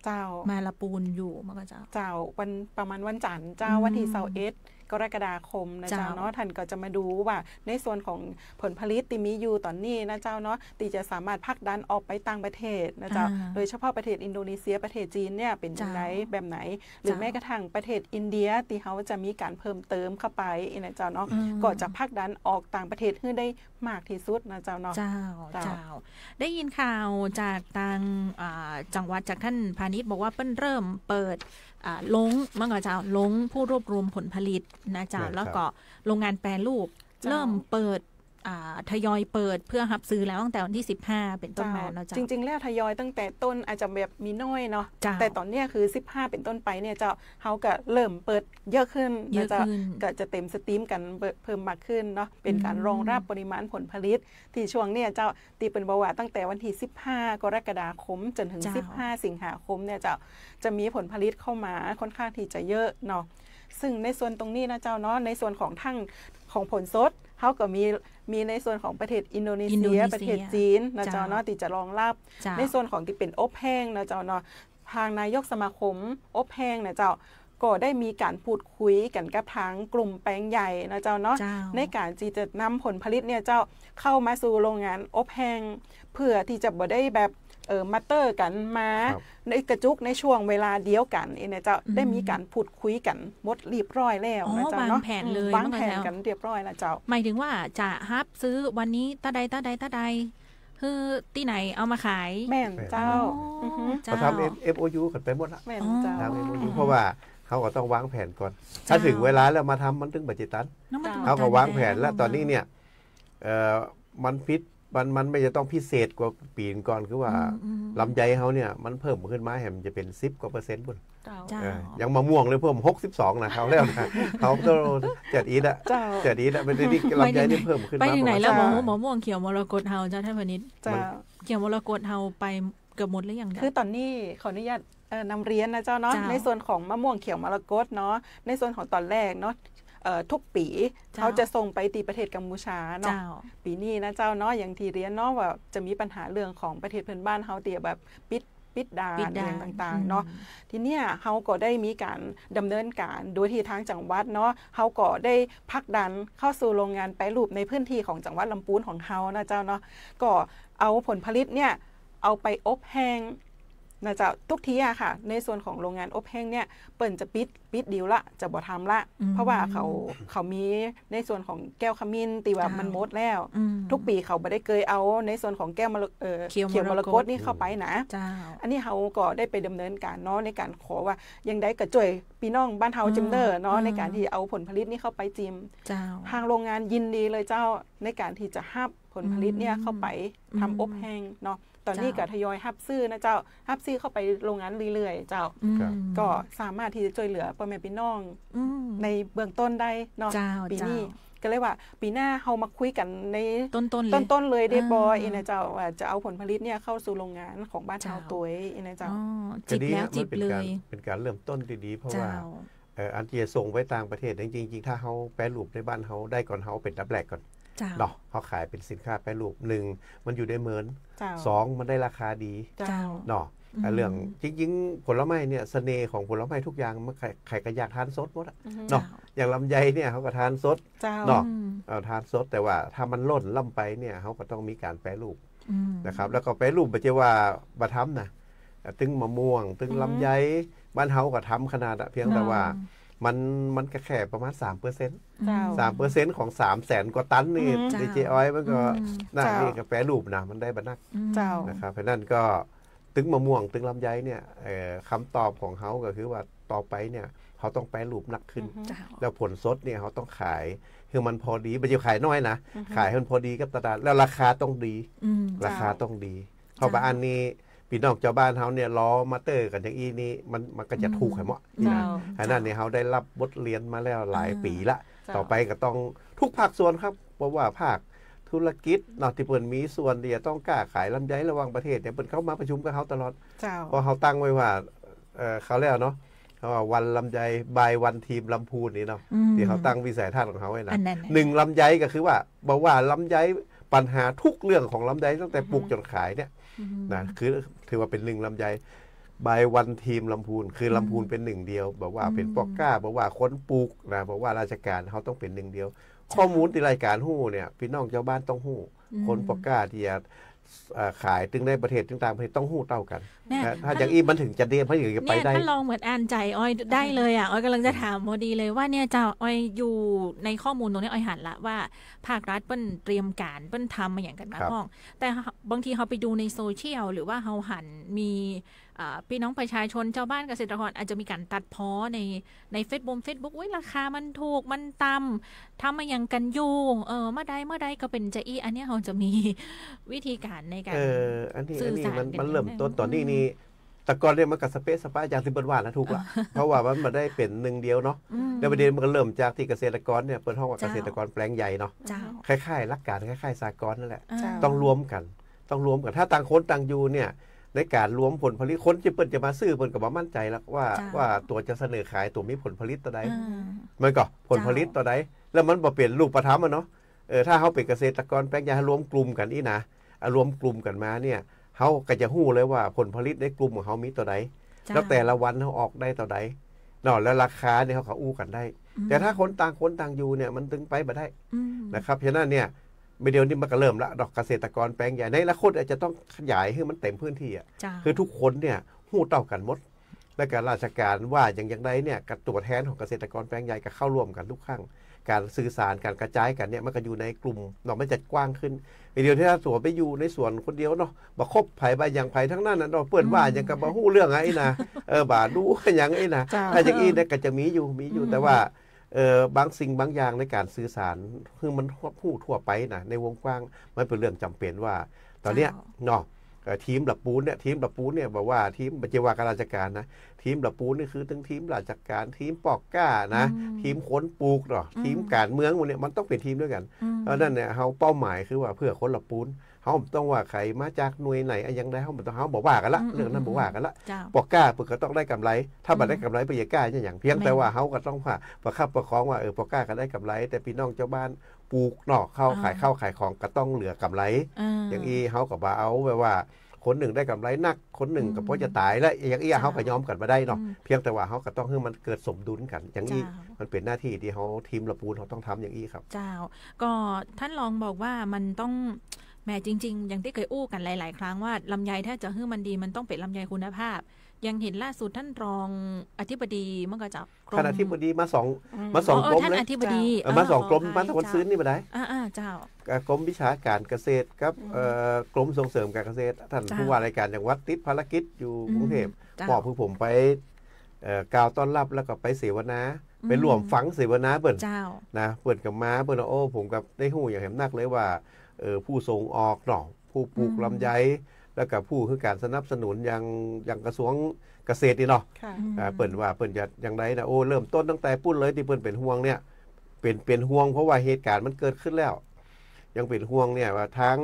เจ้ามาละปูนอยู่มั้งก็เจ้าวันประมาณวันจันทร์เจ้าวันที่21กรกฎาคมนะเจ้าเนาะท่านก็จะมาดูว่าในส่วนของผลผลิตที่มีอยู่ตอนนี้นะเจ้าเนาะที่จะสามารถผลักดันออกไปต่างประเทศนะเจ้าโดยเฉพาะประเทศอินโดนีเซียประเทศจีนเนี่ยเป็นอย่างไรแบบไหนหรือแม้กระทั่งประเทศอินเดียที่เขาจะมีการเพิ่มเติมเข้าไปนะเจ้าเนาะก็จะผลักดันออกต่างประเทศให้ได้มากที่สุดนะเจ้าเนาะเจ้าได้ยินข่าวจากทางจังหวัดจากท่านพาณิชย์บอกว่าเพิ่นเริ่มเปิดลงมั่งก็เจ้าลงผู้รวบรวมผลผลิตนะเจ้าแล้วก็โรงงานแปรรูปเริ่มเปิดทยอยเปิดเพื่อรับซื้อแล้วตั้งแต่วันที่15เป็นต้นมาเนาะจริงๆแล้วทยอยตั้งแต่ต้นอาจจะแบบมีน้อยเนาะแต่ตอนนี้คือ15เป็นต้นไปเนี่ยเจ้าเขาก็เริ่มเปิดเยอะขึ้นนะเจ้าก็จะเต็มสตรีมกันเพิ่มมากขึ้นเนาะเป็นการรองรับปริมาณผลผลิตที่ช่วงเนี่ยเจ้าตีเป็นบอกว่าตั้งแต่วันที่15กรกฎาคมจนถึง15สิงหาคมเนี่ยเจ้าจะมีผลผลิตเข้ามาค่อนข้างที่จะเยอะเนาะซึ่งในส่วนตรงนี้นะเจ้าเนาะในส่วนของทั้งของผลสดเขาก็มีในส่วนของประเทศอินโดนีเซียประเทศจีนนะเจ้าเนาะที่จะรองรับในส่วนของที่เป็นอบแห้งนะเจ้าเนาะทางนายกสมาคมอบแห้งนะเจ้าก็ได้มีการพูดคุยกันกับทางกลุ่มแปลงใหญ่นะเจ้าเนาะในการที่จะนำผลผลิตเนี่ยเจ้าเข้ามาสู่โรงงานอบแห้งเพื่อที่จะบ่ได้แบบ มาเตอร์กันมา ครับ ในกระจุกในช่วงเวลาเดียวกันเนี่ยเจ้าได้มีการพูดคุยกันหมดเรียบร้อยแล้วนะเจ้าเนาะ วางแผนเลยว างแผนกันเรียบร้อยแล้วเจ้า หมายถึงว่าจะฮับซื้อวันนี้ตาใดคือที่ไหนเอามาขาย แม่นเจ้า อ๋อ อ เจ้า เขาทำ FOU กันไปหมดละ แม่นเจ้า ทำ FOU เพราะว่าเขาก็ต้องวางแผนก่อน ถ้าถึงเวลาแล้วมาทำมันถึงบัจจิตัน น้ำมันถู เขาก็วางแผน กั แล้วตอนนี้เนี่ยมันมันไม่จะต้องพิเศษกว่าปีก่อนคือว่าลำไยเขาเนี่ยมันเพิ่มขึ้นมาแหมจะเป็น10%กว่าบุญ เจ้า เจ้า ยังมะม่วงเลยเพิ่ม62นะเขาแล้วนะเขาต้องจัดอีดอะ เจ้า จัดอีดอะไม่ได้นี่ลำไยนี่เพิ่มขึ้น ไป มา ถึงไหน ประมาณ แล้ว เจ้า หมอม่วงเขียวมรกตเฮาเจ้าท่านพนิษฐ์ เจ้า เขียวมรกตเฮาไปเกือบหมดหรือยัง คือตอนนี้ขออนุญาตนำเรียนนะเจ้าเนาะ เจ้า ในส่วนของมะม่วงเขียวมรกตเนาะในส่วนของตอนแรกเนาะทุกปี เจ้า เขาจะส่งไปตีประเทศกัมพูชาเนาะ เจ้า ปีนี้นะเจ้าเนาะอย่างที่เรียนเนาะว่าจะมีปัญหาเรื่องของประเทศเพื่อนบ้านเขาเตียแบบปิดด่านอย่างต่างๆเนาะทีเนี้ยเขาก็ได้มีการดำเนินการโดยที่ทางจังหวัดเนาะเขาก็ได้ผลักดันเข้าสู่โรงงานแปรรูปในพื้นที่ของจังหวัดลำพูนของเขานะเจ้าเนาะก็เอาผลผลิตเนี่ยเอาไปอบแห้งนะเจ้าทุกทีอะค่ะในส่วนของโรงงานอบแห้งเนี่ยเปิ่นจะปิดดีลละจะบ่ทำละ เพราะว่าเขามีในส่วนของแก้วขมิ้นตีว่ามันหมดแล้ว ทุกปีเขาไม่ได้เคยเอาในส่วนของแก้วเขียวมรกตนี่เข้าไปนะ เจ้า อันนี้เขาก็ได้ไปดำเนินการเนาะในการขอว่ายังได้กระจ่วยพี่น้องบ้านเฮาจิมเนอร์เนาะในการที่เอาผลผลิตนี้เข้าไปจิม เจ้า ทางโรงงานยินดีเลยเจ้าในการที่จะฮับผลผลิตเนี่ยเข้าไปทำอบแห้งเนาะตอนนี้ก็ทยอยฮับซื้อนะเจ้าฮับซื้อเข้าไปโรงงานเรื่อยๆเจ้า ก็สามารถที่จะช่วยเหลือพ่อแม่พี่น้องในเบื้องต้นได้เนาะ เจ้า ปีนี้ก็เลยว่าปีหน้าเฮามาคุยกันใน ต้นเลย เลยได้บอยนะเจ้าว่าจะเอาผลผลิตเนี่ยเข้าสู่โรงงานของบ้านเฮาตัวเองนะเจ้า จิบแล้วจิบเลย เป็นการเริ่มต้นดีๆเพราะว่า เจ้า อันที่จะส่งไว้ต่างประเทศจริงๆถ้าเขาแปรรูปในบ้านเขาได้ก่อนเขาเป็นดับแรกก่อน เจ้า เนาะเขาขายเป็นสินค้าแปรรูปหนึ่งมันอยู่ได้เหมือน เจ้า สองมันได้ราคาดี เจ้า เนาะเรื่องจริงๆผลไม้เนี่ยเสน่ห์ของผลไม้ทุกอย่างมันใครก็อยากทานสดหมดอะเนาะอย่างลำไยเนี่ยเขาก็ทานสด เจ้า เนาะทานสดแต่ว่าถ้ามันล่นล่ำไปเนี่ยเขาก็ต้องมีการแปรรูปนะครับแล้วก็แปรรูปไม่ใช่ว่าบะทำนะตึงมะม่วงตึงลำไยบ้านเฮาก็ทำขนาดเพียงแต่ว่ามันก็แค่ประมาณ 3% เจ้า 3% ของ 300,000 กว่าตันนี่ดีเจออยมันก็น่านี่ก็แปรรูปนะมันได้บันัก เจ้า นะครับเพราะนั้นก็ตึงมะม่วงตึงลำไยเนี่ยคำตอบของเขาก็คือว่าต่อไปเนี่ยเขาต้องแปรรูปหนักขึ้น แล้วผลสดเนี่ยเขาต้องขายคือมันพอดีไม่ใช่ขายน้อยนะขายให้มันพอดีกับตลาดแล้วราคาต้องดีราคาต้องดีเพราะว่าอันนี้พี่น้องเจ้าบ้านเขาเนี่ยล้อมาเตอร์กันอย่างอีนี้มันก็จะถูกให้เหมาะนะอันนั้นเนี่ยเขาได้รับบทเรียนมาแล้วหลายปีละต่อไปก็ต้องทุกภาคส่วนครับเพราะว่าภาคธุรกิจเนาะที่เปิดมีส่วนที่จะต้องกล้าขายลำไยระหว่างประเทศเนี่ยเปิดเข้ามาประชุมกับเขาตลอด เจ้า เพราะเขาตั้งไว้ว่าเขาแล้วเนาะเขาว่าวันลำไยบายวันทีมลำพูนนี่เนาะที่เขาตั้งวิสัยทัศน์ของเขาไว้นะหนึ่งลำไยก็คือว่าบอกว่าลำไยปัญหาทุกเรื่องของลำไยตั้งแต่ปลูกจนขายเนี่ยนะคือถือว่าเป็นหนึ่งลำไยบายวันทีมลำพูนคือลำพูนเป็นหนึ่งเดียวบอกว่าเป็นปอกก้าบอกว่าคนปลูกนะบอกว่าราชการเขาต้องเป็นหนึ่งเดียวข้อมูลที่รายการหู้เนี่ยพี่น้องชาวบ้านต้องหู้คนปอกก้าที่จะขายถึงในประเทศถึงต่างประเทศต้องหู้เต้ากันถ้าอย่างอีมันถึงจะเดียนเพราะอย่างจะไปได้เนี่ยถ้าลองเหมือนอ่านใจอ้อยได้เลยอ่ะอ้อยกำลังจะถามพอดีเลยว่าเนี่ยเจ้าอ้อยอยู่ในข้อมูลตรงนี้อ้อยหันละว่าภาครัฐเปิ้นเตรียมการเปิ้นทำมาอย่างกันมาพ้องแต่บางทีเขาไปดูในโซเชียลหรือว่าเขาหันมีพี่น้องประชาชนชาวบ้านเกษตรกรอาจจะมีการตัดพ้อในเฟซบุ๊กอุ้ยราคามันถูกมันต่ำทำมาอย่างกันอยู่เมื่อใดก็เป็นจะอีอันนี้เขาจะมีวิธีการในการอันนี้มันเริ่มต้นตอนนี้แต่ก่อนเนี่ยมันกับสเปซสปาอย่างที่เปิ้นว่านะถูกละเพราะว่ามันมาได้เป็นหนึ่งเดียวเนาะแล้วประเด็นมันก็เริ่มจากที่เกษตรกรเนี่ยเปิดห้องว่าเกษตรกรแปลงใหญ่เนาะคล้ายๆหลักการคล้ายๆสากลนั่นแหละต้องรวมกันถ้าต่างคนต่างอยู่เนี่ยในการรวมผลผลิตคนที่เปิ้นจะมาซื้อเปิ้นก็บ่มั่นใจแล้วว่าตัวจะเสนอขายตัวมีผลผลิตตัวใดมันก็ผลผลิตตัวใดแล้วมันบ่เป็นรูปธรรมเนาะถ้าเฮาเป็นเกษตรกรแปลงใหญ่รวมกลุ่มกันอีนะรวมกลุ่มกันมาเนี่ยเขาก็จะหู้เลยว่าผลผลิตในกลุ่มของเขามีตัวใดแล้วแต่ละวันเขาออกได้ตัวใดเนาะแล้วราคาเนี่ยเขาอู้กันได้แต่ถ้าคนต่างอยู่เนี่ยมันตึงไปบ่ได้นะครับฉะนั้นเนี่ย เดี๋ยวนี้มันก็เริ่มละดอกเกษตรกรแปลงใหญ่ในอนาคตอาจจะต้องขยายให้มันเต็มพื้นที่อ่ะคือทุกคนเนี่ยหู้เต่ากันหมดและการราชการว่าอย่างไรเนี่ยกับตัวแทนของเกษตรกรแปลงใหญ่ก็เข้าร่วมกันทุกครั้งการสื่อสารการกระจายกันเนี่ยมันก็อยู่ในกลุ่มเราไม่จัดกว้างขึ้นเดียวที่ถ้าสวนไปอยู่ในสวนคนเดียวเนาะบ่คบไผ่ใบอย่างไผ่ทั้งนั้นนะเนาะเปิ้นว่าอย่างกับบ่ฮู้เรื่องไอ้นะบ่าดูอย่างไอ้นะถ้าอย่างอีเนี่ยก็จะมีอยู่แต่ว่าบางสิ่งบางอย่างในการสื่อสารคือมันผู้ทั่วไปนะในวงกว้างมันเป็นเรื่องจำเป็นว่าตอนเนี้ยเนาะทีมหลับปูนเนี่ยบอกว่าทีมบัญชีว่าการราชการนะทีมหลับปูนนี่คือทั้งทีมราชการทีมปอกก้านะทีมค้นปลูกเนาะทีมการเมืองพวกนี้มันต้องเป็นทีมด้วยกันเพราะนั่นเนี่ยเขาเป้าหมายคือว่าเพื่อคนหลับปูนเขาต้องว่าใครมาจากหน่วยไหนยังได้เขาบอกว่ากันละเรื่องนั้นบอกว่ากันละปอกก้าเพื่อก็ต้องได้กำไรถ้าบัดได้กำไรไปอย่ากล้าอย่างเพียงแต่ว่าเขาก็ต้องประคับประคองว่าปอกก้าก็ได้กำไรแต่พี่น้องเจ้าบ้านปลูกนอกเข้าขายของก็ต้องเหลือกำไรอย่างอีเขาก็บ่เอาแบบว่าคนหนึ่งได้กำไรนักคนหนึ่งก็เพราะจะตายแล้วอย่างอี้เขาก็ยอมกันมาได้เนาะเพียงแต่ว่าเขาก็ต้องให้มันเกิดสมดุลกันอย่างนี้มันเป็นหน้าที่ที่เขาทีมละปูนเขาต้องทำอย่างนี้ครับเจ้าก็ท่านรองบอกว่ามันต้องแม่จริงๆอย่างที่เคยอู้กันหลายๆครั้งว่าลำไยถ้าจะให้มันดีมันต้องเป็นลำไยคุณภาพยังเห็นล่าสุดท่านรองอธิบดีเมื่อกี้จากกรมท่านอธิบดีมาสองกรมเลยท่านอธิบดีมาสองกรมบ้านตะวันซื้อนี่มาได้เจ้ากรมวิชาการเกษตรกับกรมส่งเสริมการเกษตรท่านผู้ว่าราชการจังหวัดติดภารกิจอยู่กรุงเทพมอบให้ผมไปกล่าวต้อนรับแล้วก็ไปเสวนาไปร่วมฟังเสวนาเปิ่นนะเปิ่นกับม้าเปิ่นโอ้ผมกับได้หู้อย่างเห็นนักเลยว่าผู้ส่งออกเนาะผู้ปลูกลำไยแล้วก็ผู้คือการสนับสนุนอย่างกระทรวงเกษตรนี่เนาะเปิ่นว่าเปิ่นจะอย่างไรนะโอ้เริ่มต้นตั้งแต่ปุ้นเลยที่เปิ่นเป็นห่วงเนี่ยเป็นห่วงเพราะว่าเหตุการณ์มันเกิดขึ้นแล้วยังเป็นห่วงเนี่ยว่าทั้ง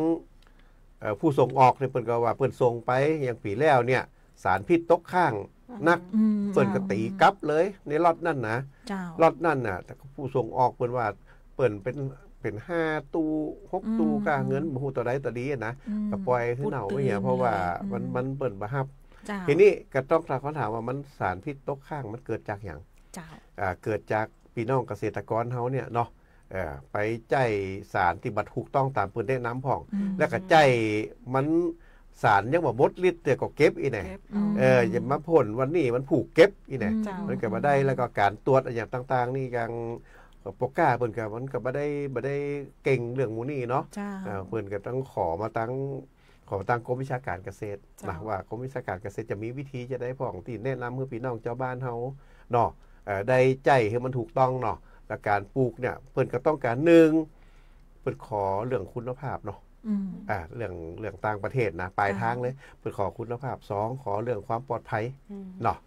ผู้ส่งออกเนี่ยเปิ่นก็ว่าเปิ่นส่งไปอย่างปีแล้วเนี่ยสารพิษตกข้างนักเปิ่นก็ตีกลับเลยในล็อตนั่นนะล็อตนั่นน่ะแต่ผู้ส่งออกเปิ่นว่าเปิ่นเป็น5ตู้6ตู้ค่าเงินบ่ฮู้ต่อใดต่อดีนะก็ปล่อยคือเน่าไว้เนี่ยเพราะว่ามันเปิ่นบ่ฮับทีนี้ก็ต้องถามว่ามันสารพิษตกข้างมันเกิดจากหยังเกิดจากพี่น้องเกษตรกรเฮาเนี่ยเนาะไปใจสารที่บัดถูกต้องตามเปิ้นแนะนำพ่องแล้วก็ใจมันสารยังบ่หมดฤทธิ์แต่ก็เก็บอีแน่อย่ามาพ่นวันนี้มันผูกเก็บอีแน่มันก็บ่ได้แล้วก็การตรวจอย่างต่างๆนี่อย่างปกก้าเปิ้นก็มันก็บ่ได้เก่งเรื่องหมู่นี้เนาะเปิ้นก็ต้องขอตั้งกรมวิชาการเกษตรนะว่ากรมวิชาการเกษตรจะมีวิธีจะได้พ่องที่แนะนำให้พี่น้องเจ้าบ้านเฮาเนาะได้ใจให้มันถูกต้องเนาะและการปลูกเนี่ยเปิ้นก็ต้องการ1เปิ้นขอเรื่องคุณภาพเนาะเรื่องต่างประเทศนะปลายทางเลยเปิ้นขอคุณภาพ2ขอเรื่องความปลอดภัยเนาะ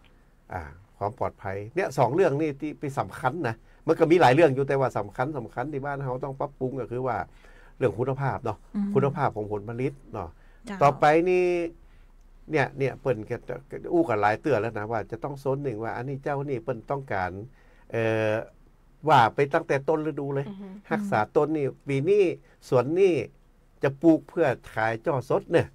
ความปลอดภัยเนี่ย2เรื่องนี่ที่เป็นสำคัญนะมันก็มีหลายเรื่องอยู่แต่ว่าสำคัญที่บ้านเฮาต้องปรับปรุงก็คือว่าเรื่องคุณภาพเนาะคุณภาพของผลผลิตเนาะต่อไปนี่เนี่ยเปิ้นก็อู้กันหลายเตือนแล้วนะว่าจะต้องโซนหนึ่งว่าอันนี้เจ้านี่เปิ้นต้องการว่าไปตั้งแต่ต้นฤดูเลยรักษาต้นนี่ปีนี้สวนนี่จะปลูกเพื่อขายจ่อสดเนี่ย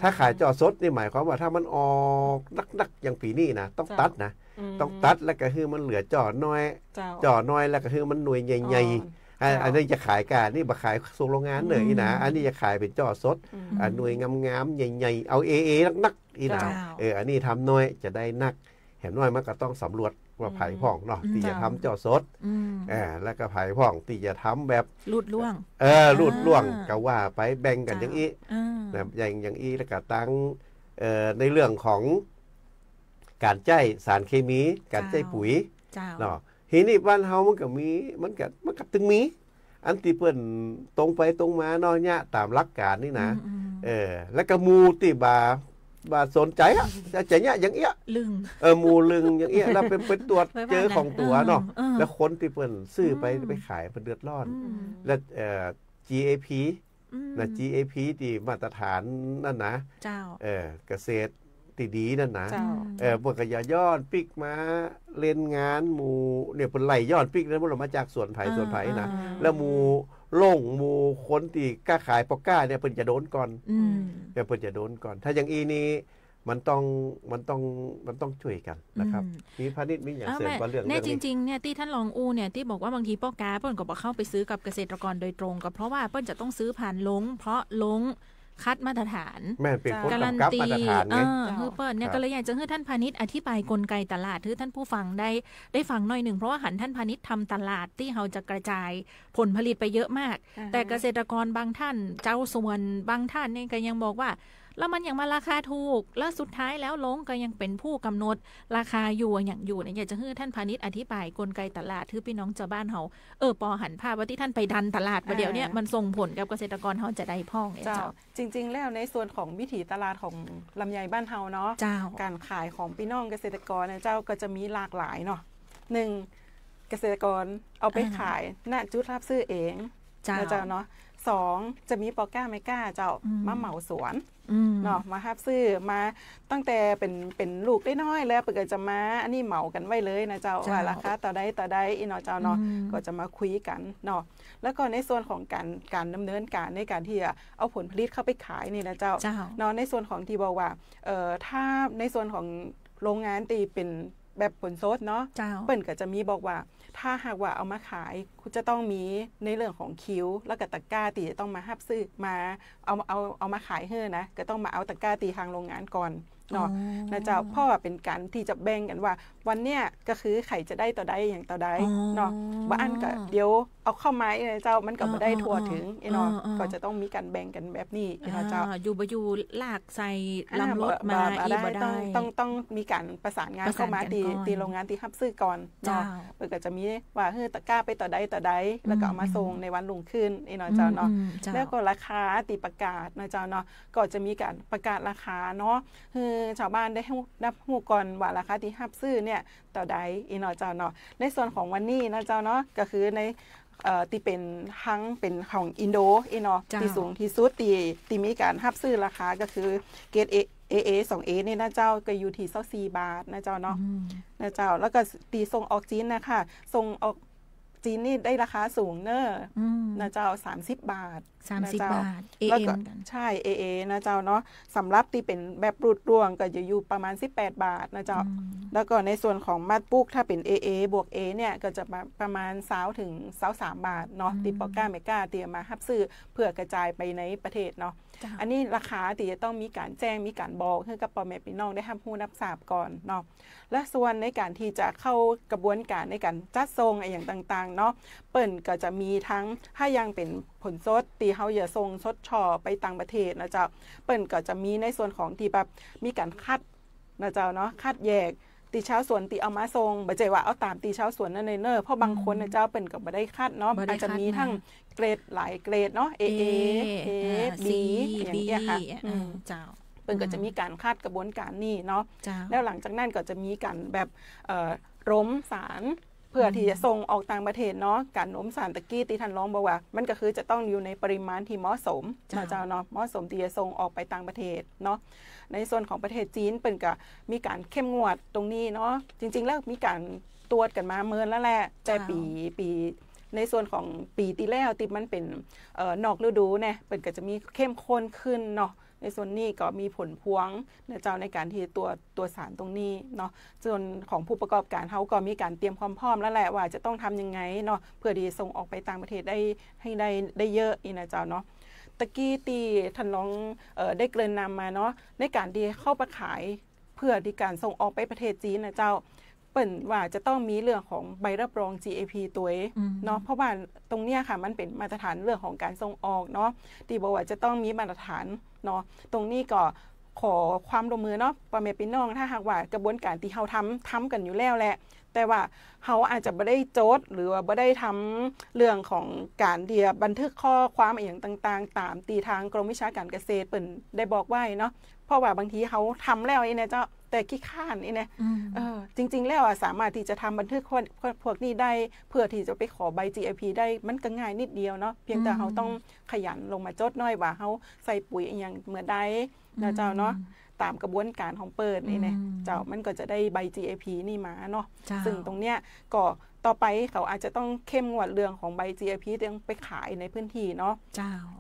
ถ้าขายจ่อสดนี่หมายความว่าถ้ามันออกนักอย่างปีนี้นะต้องตัดนะต้องตัดแล้วก็คือมันเหลือจ่อน้อยแล้วก็คือมันหน่วยใหญ่ๆอันนี้จะขายการนี่บ่ขายส่งโรงงานเลยนะอันนี้จะขายเป็นจ่อสดหน่วยงามๆใหญ่ๆเอานักอีนะอันนี้ทำน้อยจะได้นักเห็นน้อยมันก็ต้องสำรวจว่าไผ่พ่องเนาะที่จะทำจ่อสดแล้วก็ไผ่พ่องที่จะทำแบบลูดล่วงลูดล่วงก็ว่าไปแบ่งกันอย่างนี้แบบอย่างอีแล้วก็ตั้งในเรื่องของการใช้สารเคมีการใช้ปุ๋ยเนาะทีนี้บ้านเฮามันก็ตึงมีอันที่เพิ่นตรงไปตรงมาเนาะเนี่ยตามหลักการนี่นะแล้วก็หมู่ที่บาสนใจอ่ะจะเนี่ยอย่างเอี้ยลึงหมู่ลึงอย่างเอี้ยแล้วเป็นตรวจเจอของตัวเนาะแล้วคนที่เพิ่นซื้อไปขายเพิ่นเดือดร้อนแล้วGAP นะ GAP ที่มาตรฐานนั่นนะเจ้าเกษตรที่ดีนั่นนะพวกก็อย่าย้อนปิกมาเล่นงานหมู่เนี่ยเพิ่นไล่ย้อนปิกนั้นมันมาจากสวนไผ่นะแล้วหมู่หมู่คนที่กล้าขายปอกก้าเนี่ยเพิ่นจะโดนก่อนเพิ่นจะโดนก่อนถ้าอย่างอีนี้ มันต้องช่วยกันนะครับมีพาณิชย์มีอย่างเสริมว่าเรื่องนี้จริงๆเนี่ยที่ท่านรองอู้เนี่ยที่บอกว่าบางทีพ่อกาเปิ้ลก็บอกเข้าไปซื้อกับเกษตรกรโดยตรงก็เพราะว่าเปิ้ลจะต้องซื้อผ่านลงเพราะลงคัดมาตรฐานแม่เป็นคนกำกับมาตรฐานไงคือเปิ้ลเนี่ยก็เลยอยากจะให้ท่านพาณิชย์อธิบายกลไกตลาดให้ท่านผู้ฟังได้ฟังหน่อยหนึ่งเพราะว่าหันท่านพาณิชย์ทำตลาดที่เราจะกระจายผลผลิตไปเยอะมากแต่เกษตรกรบางท่านเจ้าส่วนบางท่านเนี่ยก็ยังบอกว่าแล้วมันยังมาราคาถูกแล้วสุดท้ายแล้วลงก็ยังเป็นผู้กำหนดราคาอยู่อย่างอยู่เนี่ยอยากจะให้ท่านพาณิชย์อธิบายกลไกตลาดให้พี่น้องชาวบ้านเฮาปอหันภาพว่าที่ท่านไปดันตลาดประเดี๋ยวเนี่ยมันส่งผลกับเกษตรกรเฮาจะได้พ่องเจ้าจริงๆแล้วในส่วนของวิถีตลาดของลำไยบ้านเฮาเนาะการขายของพี่น้องเกษตรกรเจ้าก็จะมีหลากหลายเนาะ1เกษตรกรเอาไปขายณจุดรับซื้อเองเจ้าเนาะ2จะมีปอก้าไม่กล้าเจ้ามาเหมาสวนเนาะมาฮับซื้อมาตั้งแต่เป็นลูกได้น้อยแล้วเปิดจะมาอันนี้เหมากันไว้เลยนะเจ้าว่าราคาต่อได้อีเนาะเจ้าเนาะก็จะมาคุยกันเนาะแล้วก็ในส่วนของการดำเนินการในการที่จะเอาผลผลิตเข้าไปขายนี่นะเจ้าเนาะในส่วนของที่บอกว่าถ้าในส่วนของโรงงานตีเป็นแบบผลสดเนาะเปิ้นก็จะมีบอกว่าถ้าหากว่าเอามาขายคุณจะต้องมีในเรื่องของคิวแล้วก็ตะกร้าตีจะต้องมาฮับซื้อมาเอามาขายเฮ้อนะก็ต้องมาเอาตะกร้าตีทางโรงงานก่อนเนาะนะเจ้าเพราะว่าเป็นการที่จะแบ่งกันว่าวันเนี้ยก็คือไข่จะได้ต่อใดอย่างต่อใดเนาะบ้านก็เดี๋ยวเอาเข้ามาเจ้ามันก็ไม่ได้ทั่วถึงเนาะก็จะต้องมีการแบ่งกันแบบนี้นะเจ้าอยู่ลากใส่ลำรถมาอีกบ่ได้ต้องมีการประสานงานเข้ามาตีโรงงานตีฮับซื้อก่อนเนาะเปิดก็จะมีว่าเฮ้อตะกร้าไปต่อใดแล้วก็เอามาส่งในวันรุ่งขึ้นเนาะเจ้าเนาะแล้วก็ราคาตีประกาศนะเจ้าเนาะก็จะมีการประกาศราคาเนาะชาวบ้านได้รับรู้ก่อนว่าราคาที่ฮับซื้อเนี่ยต่อใดเนาะเจ้าเนาะในส่วนของวันนี้นะเจ้าเนาะก็คือในที่เป็นทั้งเป็นของอินโดเนาะที่สูงที่สุดที่มีการฮับซื้อราคาก็คือเกรดAA 2A นี่นะเจ้าก็อยู่ที่24 บาทนะเจ้าเนาะนะเจ้าแล้วก็ตีส่งออกจีนนะคะส่งออกจีนนี่ได้ราคาสูงเนอะนะเจ้า30 บาท30 บาท แล้วก็ใช่ AA นะเจ้าเนาะสำหรับที่เป็นแบบรูดร่วงก็จะอยู่ประมาณ18 บาทนะเจ้าแล้วก็ในส่วนของมัดปุกถ้าเป็น AA บวก A เนี่ยก็จะประมาณ20 ถึง 23 บาทเนาะติปอก้าเมก้าเตรียมมาฮับซื้อเพื่อกระจายไปในประเทศเนาะอันนี้ราคาที่จะต้องมีการแจ้งมีการบอกให้กับพ่อแม่พี่น้องได้รับรู้รับทราบก่อนเนาะและส่วนในการที่จะเข้ากระบวนการในการจัดส่งอย่างต่างๆเนาะเปิ้นก็จะมีทั้งถ้ายังเป็นผลสดตีเฮาอย่าส่งสดช่อไปต่างประเทศนะเจ้าเปิ้นก็จะมีในส่วนของที่แบบมีการคัดนะเจ้าเนาะคัดแยกตีเช้าสวนตีเอามาส่งบ่ใจว่าเอาตามตีเช้าสวนนั่นเนอเพราะบางคนนะเจ้าเปิ้นก็บ่ได้คัดเนาะอาจจะมีทั้งเกรดหลายเกรดเนาะ A B อย่างเงี้ยค่ะเจ้าเปิ้นก็จะมีการคัดกระบวนการนี้เนาะแล้วหลังจากนั้นก็จะมีการแบบล้มสารเพื่อที่จะส่งออกต่างประเทศเนาะการล้มสารตะกี้ที่ท่านร้องบอกว่ามันก็คือจะต้องอยู่ในปริมาณที่เหมาะสมนะเจ้าเนาะเหมาะสมที่จะส่งออกไปต่างประเทศเนาะในส่วนของประเทศจีนเปิ้นก็มีการเข้มงวดตรงนี้เนาะจริงๆแล้วมีการตรวจกันมาเมินแล้วแหละแต่ปีในส่วนของปีที่แล้วที่มันเป็นนอกฤดูเนี่ยเปิ้นก็จะมีเข้มข้นขึ้นเนาะในส่วนนี้ก็มีผลพวงนะเจ้าในการที่ตัวสารตรงนี้เนาะส่วนของผู้ประกอบการเขาก็มีการเตรียมความพร้อมแล้วแหละว่าจะต้องทำยังไงเนาะเพื่อที่ส่งออกไปต่างประเทศได้เยอะอีนะเจ้าเนาะตะกี้ที่ท่านน้องได้เกริ่นนำมาเนาะในการที่เข้าไปขายเพื่อที่การส่งออกไปประเทศจีนนะเจ้าเปิ้นว่าจะต้องมีเรื่องของใบรับรอง GAP ตัวเนาะเพราะว่าตรงเนี้ยค่ะมันเป็นมาตรฐานเรื่องของการส่งออกเนาะที่บอกว่าจะต้องมีมาตรฐานเนาะตรงนี้ก็ขอความร่วมมือเนาะพ่อแม่พี่น้องถ้าหากว่ากระบวนการที่เฮาทำกันอยู่แล้วแหละแต่ว่าเฮาอาจจะบ่ได้โจทย์หรือว่าบ่ได้ทำเรื่องของการเดียบันทึกข้อความอย่างต่างๆตามตีทางกรมวิชาการเกษตรเปิ้นได้บอกไว้เนาะเพราะว่าบางทีเขาทำแล้วเนี่ยเจ้าแต่ขี้ข้านนี่นะจริงๆแล้วสามารถที่จะทำบันทึกพวกนี้ได้เพื่อที่จะไปขอใบ GAP ได้มันก็ง่ายนิดเดียวเนาะเพียงแต่เขาต้องขยันลงมาจดหน่อยว่าเขาใส่ปุ๋ยอย่างเมื่อใดนะเจ้าเนาะ ตามกระบวนการของเปิดนี่นะเจ้ามันก็จะได้ใบ GAP นี่มาเนาะซึ่งตรงเนี้ยก็ต่อไปเขาอาจจะต้องเข้มงวดเรื่องของใบ GAP เรื่องไปขายในพื้นที่เนาะ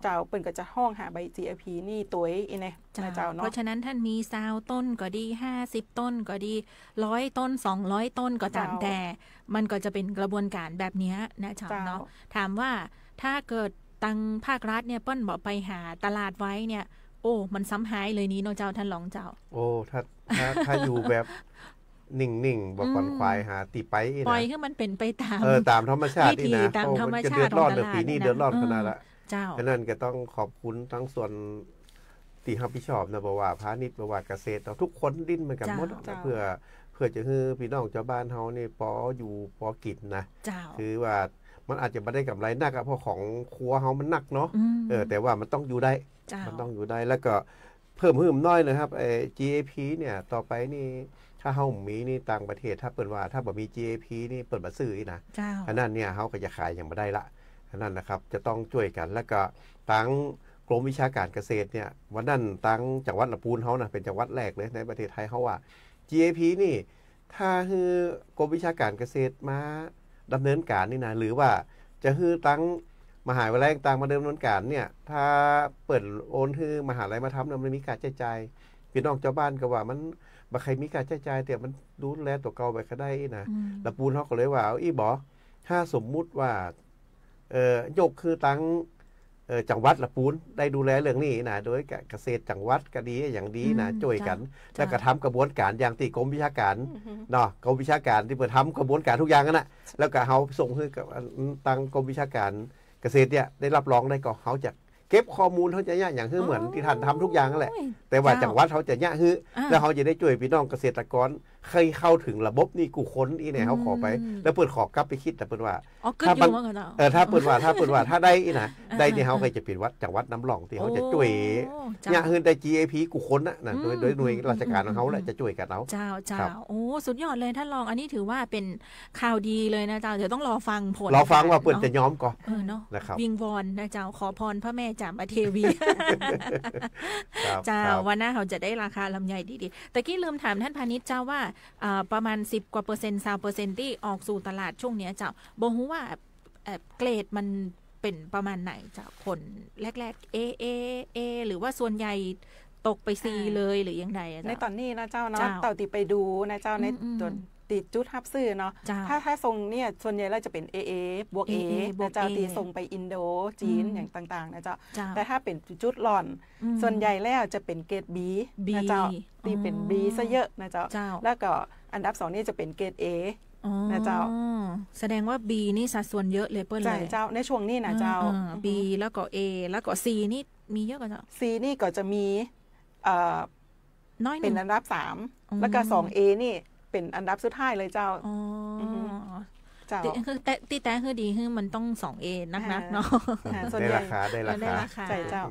เจ้าเปิ่นก็จะห้องหาใบ GAP นี่ตัวอีเนี่ยเจ้าเนาะเพราะฉะนั้นท่านมี20ต้นก็ดี50ต้นก็ดี100ต้น200ต้นก็ตามแต่มันก็จะเป็นกระบวนการแบบนี้นะเจ้าเนาะถามว่าถ้าเกิดตังภาครัฐเนี่ยเปิ้นบอกไปหาตลาดไว้เนี่ยโอ้มันซ้ำหายเลยนี้เนาะเจ้าท่านรองเจ้าโอ้ถ้าอยู่แบบนิ่งๆบอกก่อนควายหาตีไปนะปล่อยให้มันเป็นไปตามตามธรรมชาตินี่นะตามธรรมชาติเดือดร้อนเลยปีนี้เดือดร้อนขนาดละเจ้าฉะนั้นก็ต้องขอบคุณทั้งส่วนที่รับผิดชอบนะบอกว่าพาณิชย์บอกว่าเกษตรทุกคนดิ้นเหมือนกันหมดเพื่อจะให้พี่น้องชาวบ้านเฮานี่พออยู่พอกินนะคือว่ามันอาจจะไม่ได้กำไรนักเพราะของครัวเฮามันหนักเนาะแต่ว่ามันต้องอยู่ได้มันต้องอยู่ได้แล้วก็เพิ่มน้อยนะครับGAP เนี่ยต่อไปนี่ถ้าเฮามีนี่ต่างประเทศถ้าเปิดว่าถ้าบ่มี GAP นี่เปิดมาซื้อนะอันนั้นเนี่ยเฮาก็จะขายอย่างบ่ได้ละอันนั้นนะครับจะต้องช่วยกันแล้วก็ทั้งกรมวิชาการเกษตรเนี่ยวันนั้นทั้งจังหวัดลำพูนเฮานะเป็นจังหวัดแรกเลยในประเทศไทยเฮาว่า GAP นี่ถ้าคือกรมวิชาการเกษตรมาดำเนินการนี่นะหรือว่าจะคือตั้งมหาวิทยาลัยต่างมาดำเนินการเนี่ยถ้าเปิดโอนคือมหาวิทยาลัยมาทำมันมีการใช้จ่ายพี่น้องชาวบ้านก็ว่ามันบ่ใครมีการใช้จ่ายแต่มันดูแลตัวเก่าไปก็ได้นะลำพูนเฮาก็เลยว่าอีบ่ถ้าสมมุติว่ายกคือตั้งจังหวัดลำพูนได้ดูแลเรื่องนี้นะโดยเกษตรจังหวัดก็ดีอย่างดีนะช่วยกันแล้วก็ทำกระบวนการอย่างที่กรมวิชาการเนาะกรมวิชาการที่เปิดทำกระบวนการทุกอย่างนั่นแหละแล้วก็เขาส่งให้กับทางกรมวิชาการเกษตรเนี่ยได้รับรองได้ก็เขาจะเก็บข้อมูลเขาจะยะอย่างคือเหมือนที่ท่านทำทุกอย่างนั่นแหละแต่ว่าจังหวัดเขาจะยะคือแล้วเขาจะได้ช่วยพี่น้องเกษตรกรเคยเข้าถึงระบบนี่กูค้นอีเนี่ยเขาขอไปแล้วเปิดขอกลับไปคิดแต่เปิดว่าถ้าถ้าเปิดว่าถ้าได้อีนะได้เนี่ยเขาเคยจะเป็นวัดจังหวัดน้ำหลองที่เขาจะช่วยยะคือได้ GAP กูค้นนะโดยหน่วยราชการของเขาแหละจะช่วยกันเอาเจ้าโอ้สุดยอดเลยท่านรองอันนี้ถือว่าเป็นข่าวดีเลยนะเจ้าเดี๋ยวต้องรอฟังผลรอฟังว่าเปิดจะย้อมก่อนเนาะวิงวอนนะเจ้าขอพรพระแม่จามเทวีเจ้าวันหน้าเขาจะได้ราคาลำไยดีๆแต่กี้ลืมถามท่านพาณิชย์เจ้าว่าประมาณ10กว่า20%ที่ออกสู่ตลาดช่วงนี้เจ้าบ่ฮู้ว่าเกรดมันเป็นประมาณไหนเจ้าผลแรกๆ A หรือว่าส่วนใหญ่ตกไป C เลยหรือยังไงในตอนนี้นะเจ้าเนาะเต่าติไปดูนะเจ้าในติดจุดฮับซื้อเนาะถ้าทรงเนี่ยส่วนใหญ่เราจะเป็น AA บวก A นะเจ้าตีส่งไปอินโดจีนอย่างต่างๆนะเจ้าแต่ถ้าเป็นจุดหล่อนส่วนใหญ่แล้วจะเป็นเกรด B นะเจ้าตีเป็น B ซะเยอะนะเจ้าแล้วก็อันดับ2นี่จะเป็นเกรด A นะเจ้าแสดงว่า B นี่สัดส่วนเยอะเลยเปิ้ลเลยเจ้าในช่วงนี้นะเจ้า B แล้วก็ A แล้วก็ C นี่มีเยอะกว่าเจ้า C นี่ก็จะมีน้อยเป็นอันดับ3แล้วก็ 2A นี่เป็นอันดับสุดท้ายเลยเจ้าเจ้าตีแต่คือดีคือมันต้อง 2A นักๆเนาะได้ราคาใช่เจ้า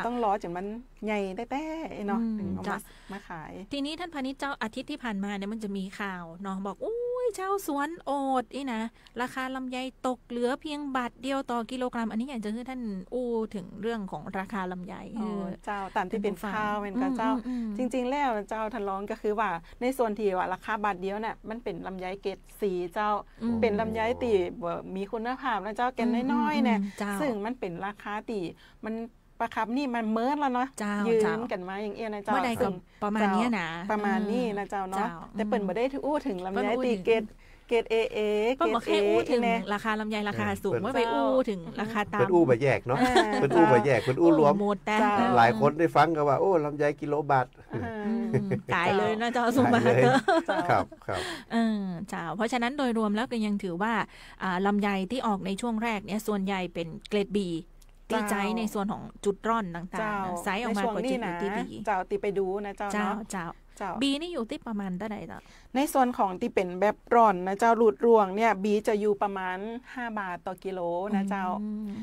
ต้องรอจนมันใหญ่แต่เนาะถึงเอามาขายทีนี้ท่านพาณิชย์เจ้าอาทิตย์ที่ผ่านมาเนี่ยมันจะมีข่าวเนาะบอกอุ้ยเจ้าสวนโอดนี่นะราคาลำไยตกเหลือเพียงบาทเดียวต่อกิโลกรัมอันนี้อยากจะให้ท่านอู้ถึงเรื่องของราคาลำไยเจ้าตามที่เป็นข่าวเป็นก็เจ้าจริงๆแล้วเจ้าทันร้องก็คือว่าในส่วนที่ว่าราคาบาทเดียวเนี่ยมันเป็นลำไยเกรดสีเจ้าเป็นลำไยตีมีคุณภาพนะเจ้าแกนน้อยๆเนี่ยซึ่งมันเป็นราคาตีมันประคับนี่มันเมิดแล้วเนาะยืนกันมาอย่างเอี้ยนะเจ้าประมาณนี้นะประมาณนี้นะเจ้าเนาะแต่เปิ่นบ่ได้อู้ถึงลำไยตีเกรดAA เปิ่นบ่แค่อู้ถึงราคาลำไยราคาสูงไม่ไปอู้ถึงราคาต่ำเปิ่นอู้บ่แยกเนาะเปิ่นอู้บ่แยกเปิ่นอู้รวมหลายคนได้ฟังก็ว่าโอ้ลำไยกิโลบาทตายเลยนะเจ้าสมบัติครับเจ้าเพราะฉะนั้นโดยรวมแล้วก็ยังถือว่าลำไยที่ออกในช่วงแรกเนี่ยส่วนใหญ่เป็นเกรด Bตีใจในส่วนของจุดร่อนต่างๆไซส์ออกมาก็จะอยู่ที่ดีเจ้าตีไปดูนะเจ้าเนาะบีนี่อยู่ที่ประมาณเท่าไหร่จ้ะในส่วนของที่เป็นแบบร่อนนะเจ้าหลุดร่วงเนี่ยบีจะอยู่ประมาณ5บาทต่อกิโลนะเจ้า